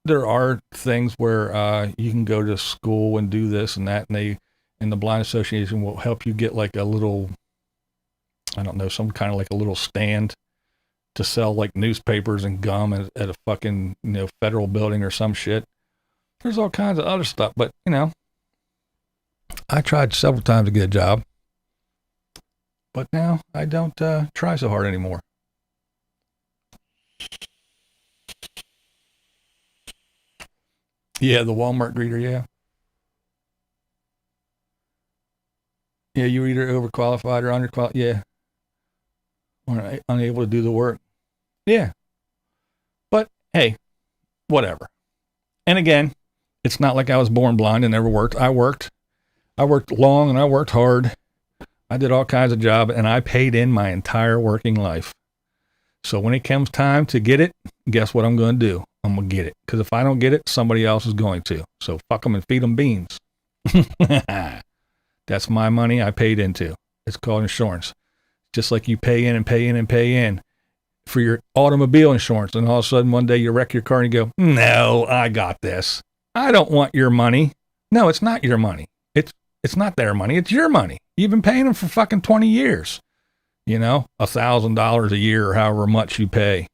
there are things where you can go to school and do this and that, and the Blind Association will help you get like a little, I don't know, some kind of like a little stand to sell like newspapers and gum at a fucking, federal building or some shit. There's all kinds of other stuff, but I tried several times to get a job, but now I don't try so hard anymore. Yeah, the Walmart greeter, yeah. Yeah, you were either overqualified or underqualified. Yeah. Or unable to do the work. Yeah. But, hey, whatever. And again, it's not like I was born blind and never worked. I worked long and I worked hard. I did all kinds of jobs and I paid in my entire working life. So when it comes time to get it, guess what I'm going to do? I'm going to get it. Because if I don't get it, somebody else is going to. So fuck them and feed them beans. That's my money I paid into. It's called insurance. Just like you pay in and pay in and pay in for your automobile insurance. And all of a sudden one day you wreck your car and you go, no, I got this. I don't want your money. No, it's not your money. It's not their money. It's your money. You've been paying them for fucking 20 years. $1,000 a year or however much you pay.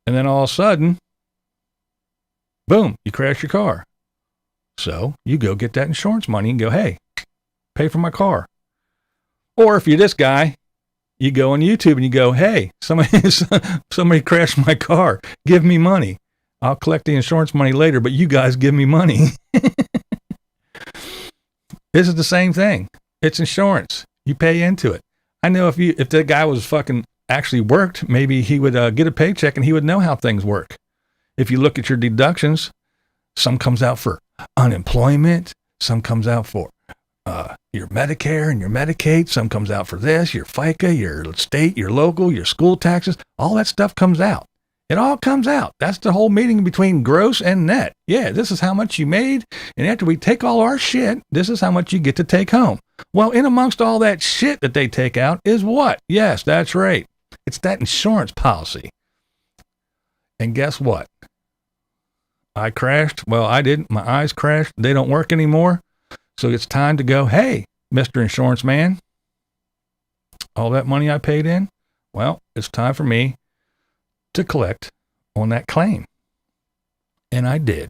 And then all of a sudden, boom, you crash your car. So you go get that insurance money and go, hey, pay for my car. Or if you're this guy, you go on YouTube and you go, hey, somebody crashed my car. Give me money. I'll collect the insurance money later, but you guys give me money. This is the same thing. It's insurance. You pay into it. I know if that guy was fucking actually worked, maybe he would get a paycheck and he would know how things work. If you look at your deductions, some comes out for unemployment, some comes out for your Medicare and your Medicaid, some comes out for this, your FICA, your state, your local, your school taxes, all that stuff comes out. It all comes out. That's the whole meeting between gross and net. Yeah, this is how much you made, and after we take all our shit, this is how much you get to take home. Well, in amongst all that shit that they take out is what? Yes, that's right. It's that insurance policy. And guess what? I crashed. Well, I didn't. My eyes crashed. They don't work anymore. So it's time to go, hey, Mr. Insurance Man, all that money I paid in, well, it's time for me to collect on that claim. And I did.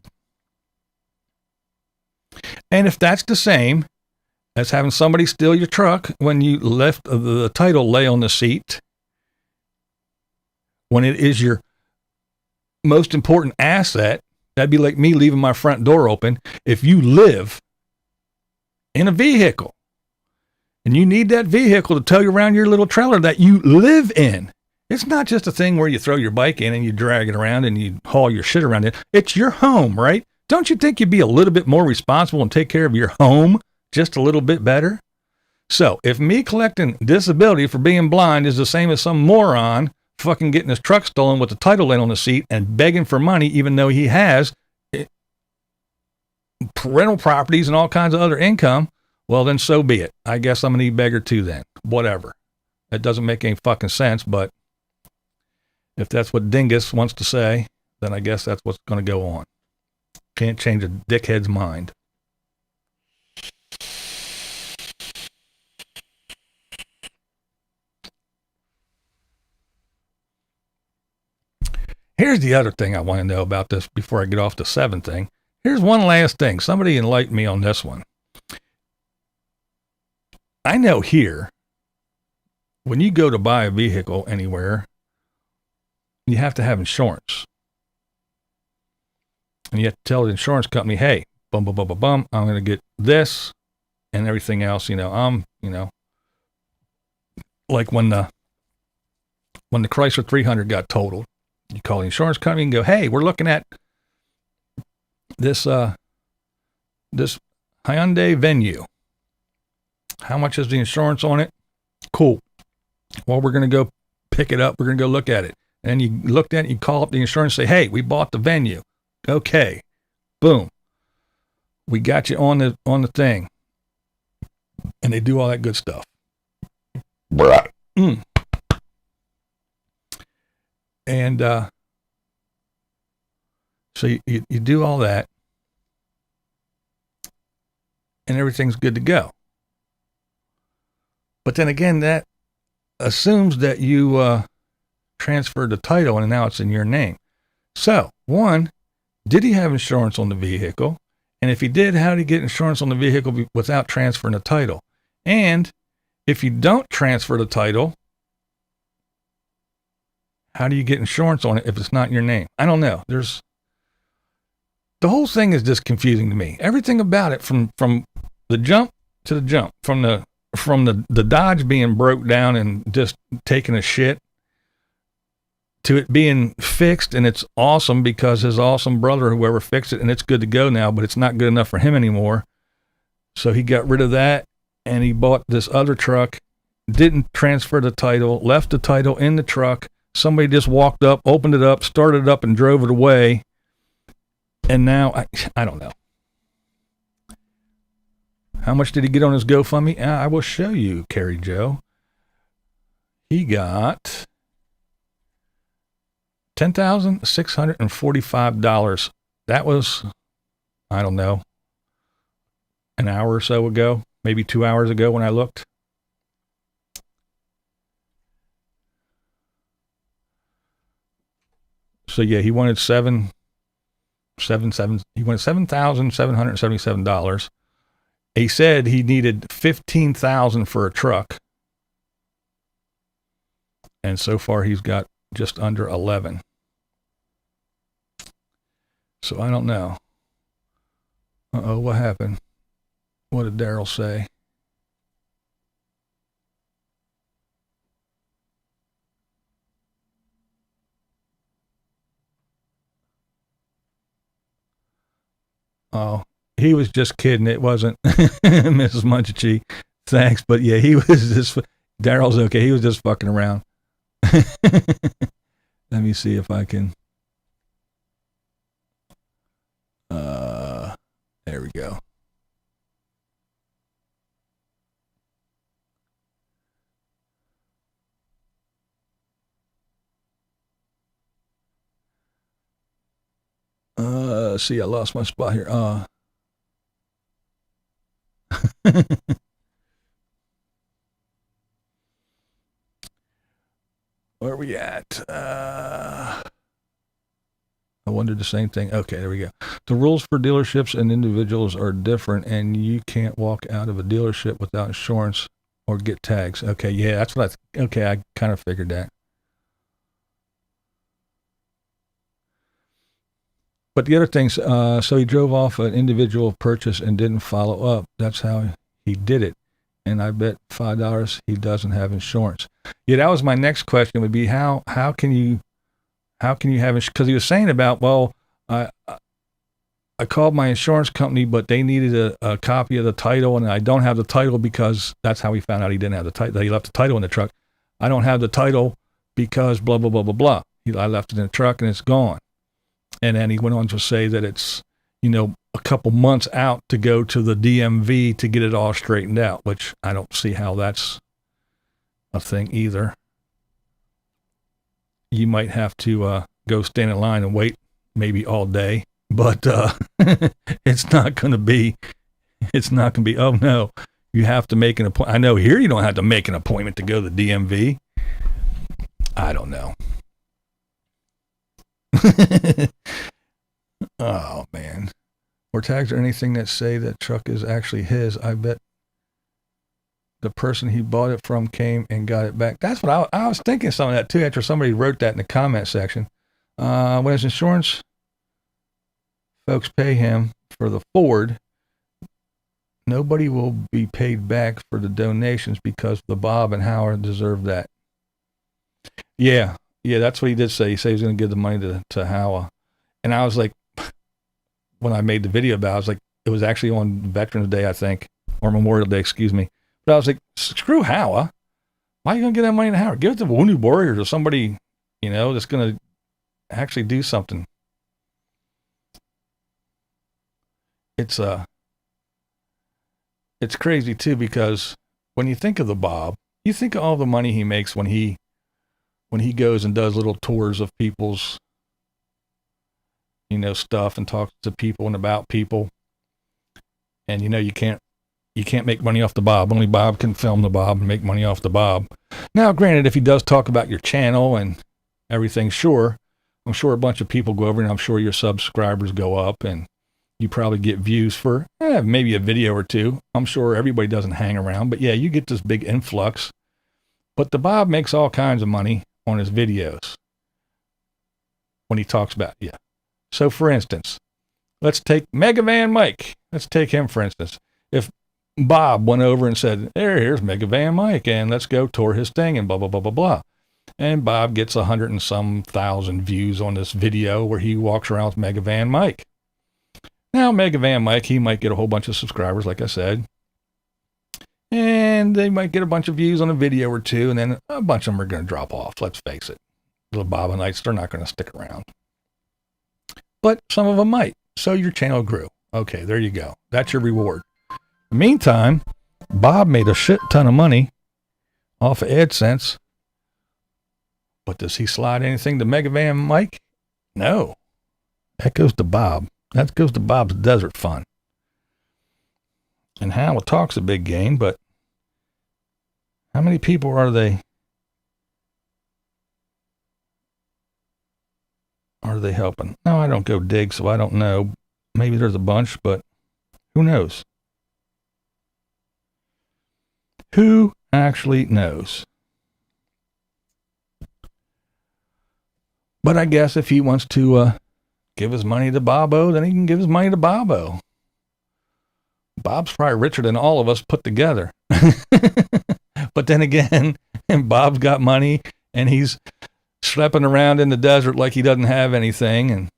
And if that's the same as having somebody steal your truck when you left the title lay on the seat, when it is your most important asset, that'd be like me leaving my front door open. If you live in a vehicle and you need that vehicle to tow you around your little trailer that you live in, It's not just a thing where you throw your bike in and you drag it around and you haul your shit around it. It's your home, right? Don't you think you'd be a little bit more responsible and take care of your home just a little bit better? So if me collecting disability for being blind is the same as some moron fucking getting his truck stolen with the title in on the seat and begging for money, even though he has rental properties and all kinds of other income, well, then so be it. I guess I'm an e-beggar too then. Whatever. That doesn't make any fucking sense, but if that's what Dingus wants to say, then I guess that's what's going to go on. Can't change a dickhead's mind. Here's the other thing I want to know about this before I get off the 7 thing. Here's one last thing. Somebody enlighten me on this one. I know here, when you go to buy a vehicle anywhere, you have to have insurance. And you have to tell the insurance company, hey, I'm going to get this and everything else, like when the Chrysler 300 got totaled, you call the insurance company and go, hey, we're looking at this Hyundai Venue. How much is the insurance on it? Cool. Well, we're going to go pick it up. We're going to go look at it. And you looked at it, you call up the insurance, say, hey, we bought the Venue. Okay. Boom. We got you on the thing. And they do all that good stuff. Right. And so you do all that, and everything's good to go. But then again, that assumes that you transferred the title and now it's in your name. So, one, did he have insurance on the vehicle? And if he did, how did he get insurance on the vehicle without transferring the title? And if you don't transfer the title, how do you get insurance on it if it's not in your name? I don't know. The whole thing is just confusing to me. Everything about it, from the jump to the jump, from the Dodge being broke down and just taking a shit, to it being fixed and it's awesome because his awesome brother, whoever fixed it, and it's good to go now, but it's not good enough for him anymore. So he got rid of that and he bought this other truck, didn't transfer the title, left the title in the truck. Somebody just walked up, opened it up, started it up, and drove it away. And now, I don't know. How much did he get on his GoFundMe? I will show you, Carrie Joe. He got $10,645. That was, I don't know, an hour or so ago, maybe 2 hours ago when I looked. So yeah, he wanted $7,777. He said he needed $15,000 for a truck, and so far he's got just under 11. So I don't know. What happened? What did Daryl say? Oh, he was just kidding. It wasn't Mrs. Munchie. Thanks. But yeah, he was just, Daryl's okay. He was just fucking around. Let me see if I can. There we go. See, I lost my spot here. Where are we at? I wondered the same thing. Okay, there we go. The rules for dealerships and individuals are different, and you can't walk out of a dealership without insurance or get tags. Okay, yeah, that's what okay, I kind of figured that. But the other things, so he drove off an individual purchase and didn't follow up. That's how he did it. And I bet $5 he doesn't have insurance. Yeah, that was my next question. Would be how can you have, because he was saying about, well, I called my insurance company, but they needed a copy of the title, and I don't have the title because that's how he found out he didn't have the title. He left the title in the truck. I don't have the title because blah, blah, blah, blah, blah. I left it in the truck and it's gone. And then he went on to say that it's, a couple months out to go to the DMV to get it all straightened out, which I don't see how that's a thing either. You might have to go stand in line and wait maybe all day, but it's not going to be, oh no, you have to make an appointment. I know here you don't have to make an appointment to go to the DMV. I don't know. Oh man. Or tags or anything that say that truck is actually his. I bet the person he bought it from came and got it back. That's what I was thinking some of that too, after somebody wrote that in the comment section. When his insurance folks pay him for the Ford, nobody will be paid back for the donations because the Bob and Howard deserve that. Yeah, that's what he did say. He said he was going to give the money to Howard. And I was like, when I made the video about it, I was like, it was actually on Veterans Day, I think, or Memorial Day, excuse me. But I was like, screw Howard. Why are you going to give that money to Howard? Give it to Wounded Warriors or somebody, that's going to actually do something. It's crazy too, because when you think of the Bob, you think of all the money he makes when he goes and does little tours of people's, stuff and talks to people and about people. And you can't make money off the Bob. Only Bob can film the Bob and make money off the Bob. Now, granted, if he does talk about your channel and everything, sure, I'm sure a bunch of people go over and I'm sure your subscribers go up and you probably get views for maybe a video or two. I'm sure everybody doesn't hang around, but yeah, you get this big influx. But the Bob makes all kinds of money on his videos when he talks about, yeah. So for instance, let's take Megavan Mike. Let's take him for instance. If Bob went over and said, here's Megavan Mike, and let's go tour his thing and blah, blah, blah, blah, blah. And Bob gets 100 and some thousand views on this video where he walks around with Megavan Mike. Now, Megavan Mike, he might get a whole bunch of subscribers, like I said. And they might get a bunch of views on a video or two, and then a bunch of them are going to drop off. Let's face it. The Bobbinites, they're not going to stick around. But some of them might. So your channel grew. Okay, there you go. That's your reward. In the meantime, Bob made a shit ton of money off of AdSense. But does he slide anything to Megavan Mike? No. That goes to Bob. That goes to Bob's Desert Fund. And Howard talks a big game, but how many people are they helping? No, I don't go dig, so I don't know. Maybe there's a bunch, but who knows? Who actually knows? But I guess if he wants to give his money to Bobo, then he can give his money to Bobo. Bob's probably richer than all of us put together. But then again, and Bob's got money and he's schlepping around in the desert like he doesn't have anything and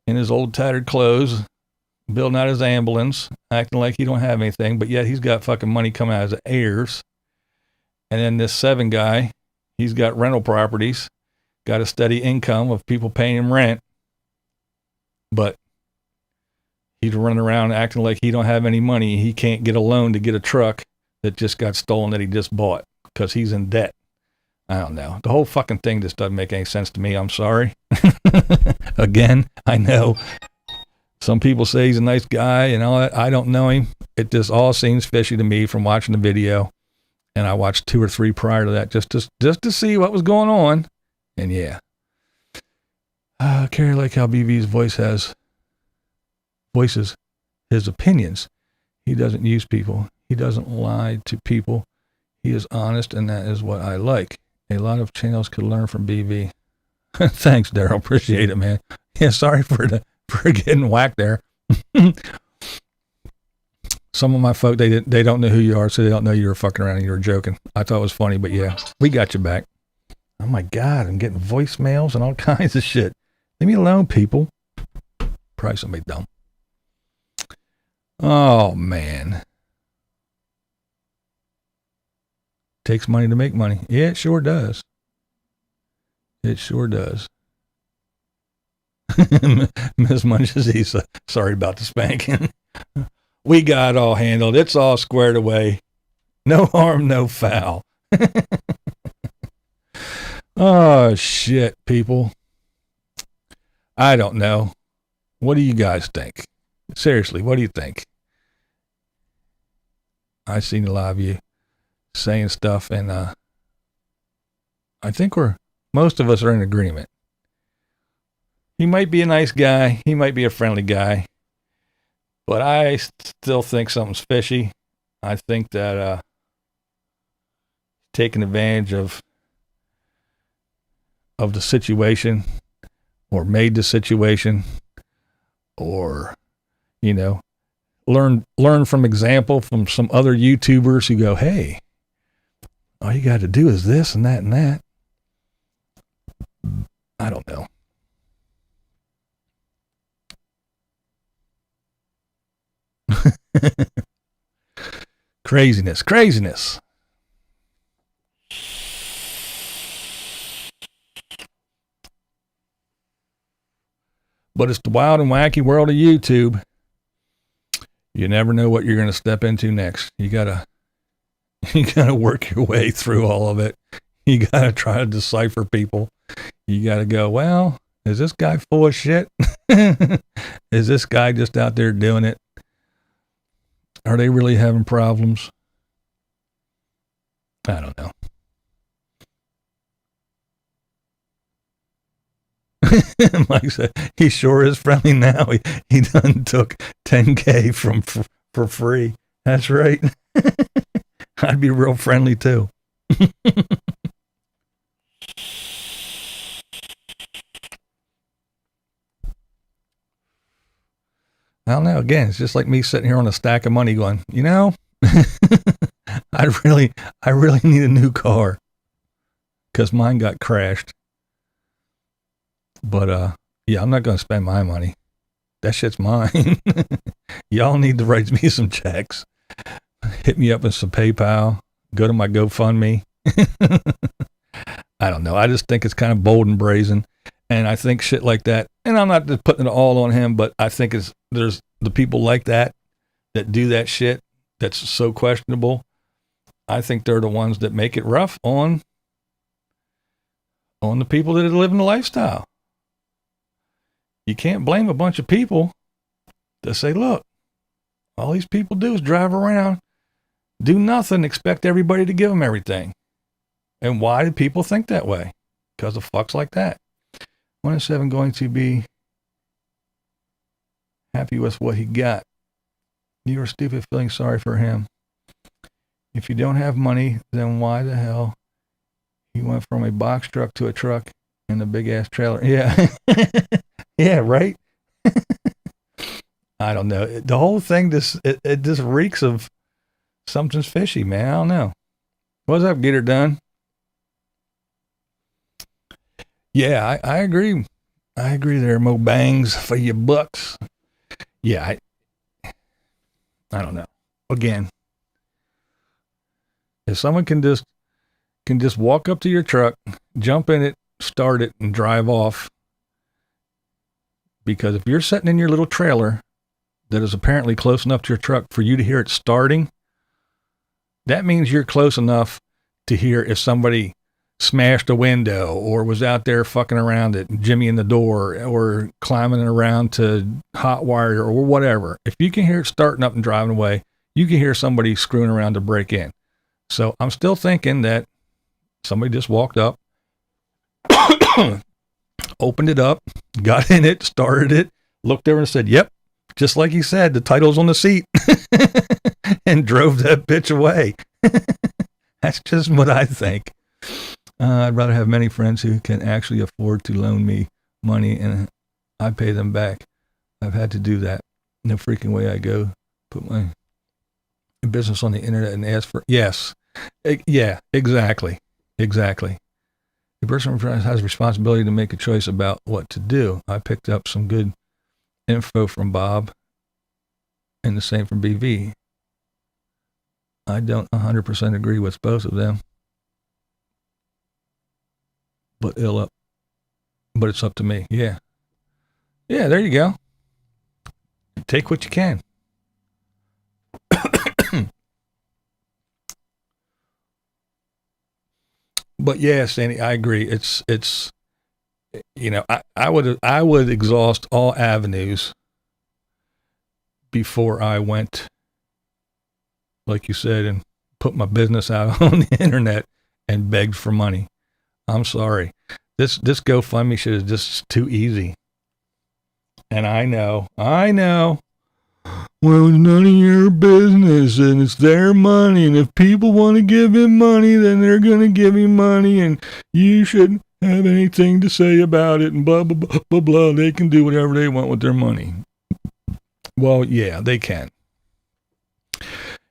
in his old tattered clothes, building out his ambulance, acting like he don't have anything, but yet he's got fucking money coming out of his heirs. And then this 7 guy, he's got rental properties, got a steady income of people paying him rent, but he's running around acting like he don't have any money. He can't get a loan to get a truck that just got stolen that he just bought because he's in debt. I don't know. The whole fucking thing just doesn't make any sense to me. I'm sorry. Again, I know some people say he's a nice guy and all that. I don't know him. It just all seems fishy to me from watching the video. And I watched 2 or 3 prior to that just to see what was going on. And yeah. Carrie like how BV's voices his opinions. He doesn't use people. He doesn't lie to people. He is honest, and that is what I like. A lot of channels could learn from BV. Thanks, Daryl. Appreciate it, man. Yeah, sorry for getting whacked there. Some of my folk, they don't know who you are, so they don't know you were fucking around and you were joking. I thought it was funny, but yeah, we got you back. Oh my God, I'm getting voicemails and all kinds of shit. Leave me alone, people. Probably somebody dumb. Oh, man. Takes money to make money. Yeah, it sure does. It sure does. Miss Munches, sorry about the spanking. We got it all handled. It's all squared away. No harm, no foul. Oh, shit, people. I don't know. What do you guys think? Seriously, what do you think? I've seen a lot of you saying stuff, and I think most of us are in agreement. He might be a nice guy. He might be a friendly guy. But I still think something's fishy. I think that taking advantage of the situation, or made the situation, or, you know, learn from example from some other YouTubers who go, hey, all you got to do is this and that and that. I don't know. Craziness. But it's the wild and wacky world of YouTube. You never know what you're going to step into next. You gotta work your way through all of it. You gotta try to decipher people. You gotta go, well, is this guy full of shit? Is this guy just out there doing it? Are they really having problems? I don't know. Mike said, he sure is friendly now. He done took 10K for free. That's right. I'd be real friendly too. I don't know. Again, it's just like me sitting here on a stack of money going, you know, I really need a new car because mine got crashed. But, yeah, I'm not going to spend my money. That shit's mine. Y'all need to write me some checks. Hit me up with some PayPal. Go to my GoFundMe. I don't know. I just think it's kind of bold and brazen. And I think shit like that, and I'm not just putting it all on him, but I think there's the people like that do that shit that's so questionable. I think they're the ones that make it rough on the people that are living the lifestyle. You can't blame a bunch of people that say, look, all these people do is drive around, do nothing, expect everybody to give them everything. And why do people think that way? Because of fucks like that. 107 going to be happy with what he got. You are stupid feeling sorry for him. If you don't have money, then why the hell he went from a box truck to a truck and a big ass trailer? Yeah. Yeah, right? I don't know. The whole thing it just reeks of something's fishy, man. I don't know. What's up, Get Her Done? Yeah, I agree. I agree there. Mo bangs for your bucks. Yeah, I don't know. Again, if someone can just walk up to your truck, jump in it, start it, and drive off. Because if you're sitting in your little trailer that is apparently close enough to your truck for you to hear it starting, that means you're close enough to hear if somebody smashed a window or was out there fucking around it, jimmying the door or climbing around to hot wire or whatever. If you can hear it starting up and driving away, you can hear somebody screwing around to break in. So I'm still thinking that somebody just walked up, opened it up, got in it, started it, looked over and said, yep, just like he said, the title's on the seat, and drove that bitch away. That's just what I think. I'd rather have many friends who can actually afford to loan me money and I pay them back. I've had to do that. No freaking way I go put my business on the internet and ask for, yes. Yeah, exactly. Exactly. The person has a responsibility to make a choice about what to do. I picked up some good info from Bob and the same from BV. I don't 100% agree with both of them. But it's up to me. Yeah. Yeah, there you go. Take what you can. But yeah, Sandy, I agree. It's I would exhaust all avenues before I went, like you said, and put my business out on the internet and begged for money. I'm sorry. This GoFundMe shit is just too easy. And I know. Well, it's none of your business, and it's their money, and if people want to give him money, then they're going to give him money, and you shouldn't have anything to say about it, and blah, blah, blah, blah, blah. They can do whatever they want with their money. Well, yeah, they can.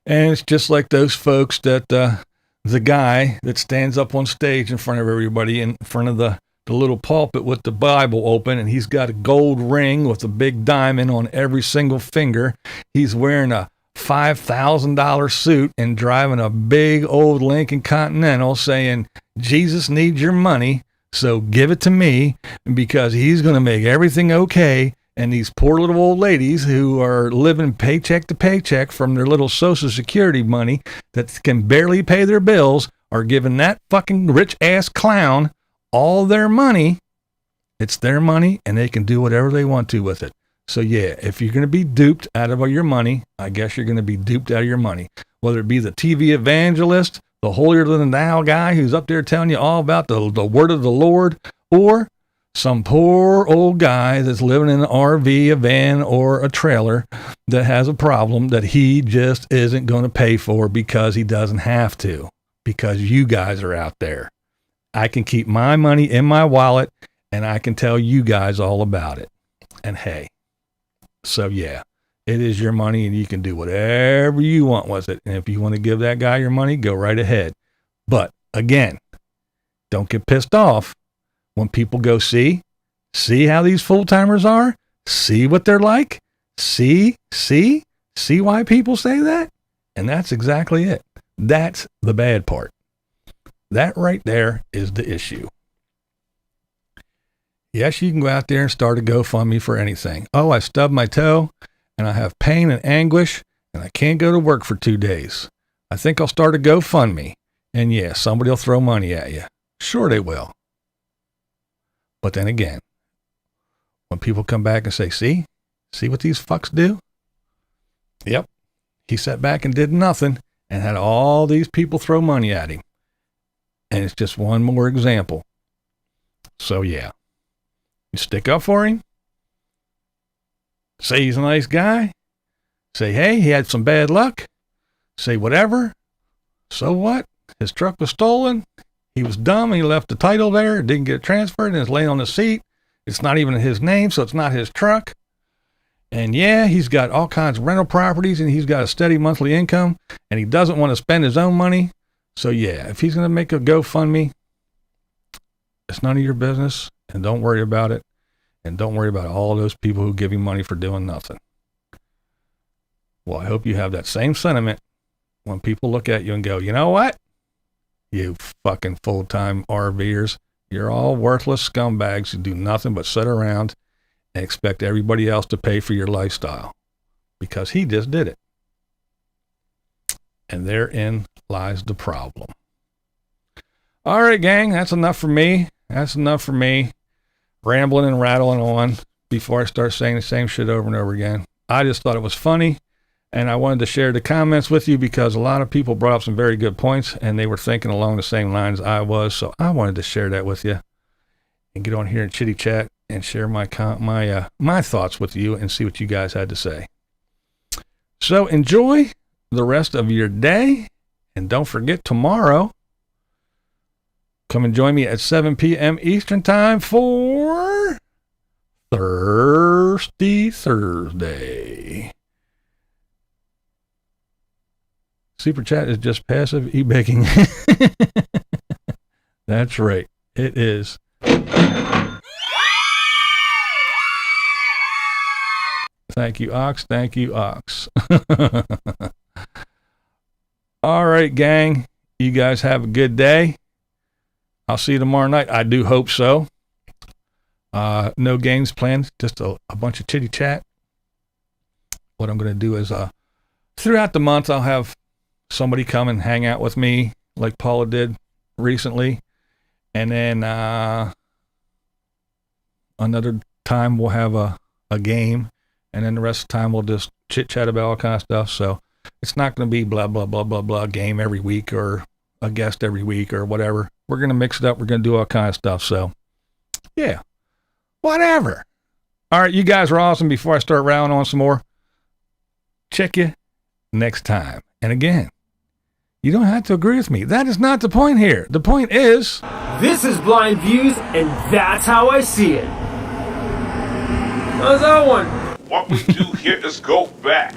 And it's just like those folks that the guy that stands up on stage in front of everybody, in front of the little pulpit with the Bible open, and he's got a gold ring with a big diamond on every single finger. He's wearing a $5,000 suit and driving a big old Lincoln Continental, saying, Jesus needs your money, so give it to me, because he's going to make everything okay. And these poor little old ladies who are living paycheck to paycheck from their little Social Security money that can barely pay their bills are giving that fucking rich ass clown all their money. It's their money, and they can do whatever they want to with it. So yeah, if you're going to be duped out of your money, I guess you're going to be duped out of your money. Whether it be the TV evangelist, the holier than thou guy who's up there telling you all about the word of the Lord, or some poor old guy that's living in an RV, a van, or a trailer that has a problem that he just isn't going to pay for because he doesn't have to, because you guys are out there. I can keep my money in my wallet, and I can tell you guys all about it. And hey, so yeah, it is your money, and you can do whatever you want with it. And if you want to give that guy your money, go right ahead. But again, don't get pissed off when people go see how these full-timers are, see what they're like, see why people say that. And that's exactly it. That's the bad part. That right there is the issue. Yes, you can go out there and start a GoFundMe for anything. Oh, I stubbed my toe and I have pain and anguish and I can't go to work for 2 days. I think I'll start a GoFundMe. And yeah, somebody will throw money at you. Sure they will. But then again, when people come back and say, see what these fucks do? Yep. He sat back and did nothing and had all these people throw money at him. And it's just one more example. So yeah, you stick up for him. Say he's a nice guy. Say, hey, he had some bad luck. Say whatever. So what? His truck was stolen. He was dumb. He left the title there. Didn't get it transferred, and it's laying on the seat. It's not even his name, so it's not his truck. And yeah, he's got all kinds of rental properties, and he's got a steady monthly income, and he doesn't want to spend his own money. So yeah, if he's going to make a GoFundMe, it's none of your business, and don't worry about it. And don't worry about all those people who give you money for doing nothing. Well, I hope you have that same sentiment when people look at you and go, you know what? You fucking full-time RVers, you're all worthless scumbags who do nothing but sit around and expect everybody else to pay for your lifestyle, because he just did it. And therein lies the problem. All right, gang, that's enough for me. That's enough for me rambling and rattling on before I start saying the same shit over and over again. I just thought it was funny, and I wanted to share the comments with you because a lot of people brought up some very good points, and they were thinking along the same lines I was, so I wanted to share that with you and get on here and chitty chat and share my thoughts with you and see what you guys had to say. So enjoy the rest of your day, and don't forget tomorrow, come and join me at 7 p.m. Eastern Time for Thirsty Thursday. Super chat is just passive e-baking. That's right. It is. Thank you, Ox. Thank you, Ox. All right, gang. You guys have a good day. I'll see you tomorrow night. I do hope so. No games planned, just a bunch of chitty chat. What I'm going to do is throughout the month, I'll have somebody come and hang out with me like Paula did recently. And then another time we'll have a game. And then the rest of the time we'll just chit chat about all kind of stuff. So it's not going to be blah, blah, blah, blah, blah game every week or a guest every week or whatever. We're going to mix it up. We're going to do all kind of stuff. So yeah, whatever. All right. You guys are awesome. Before I start rounding on some more, check you next time. And again, you don't have to agree with me. That is not the point here. The point is, This is Blind Views, and that's how I see it. How's that one? What we do here is go back.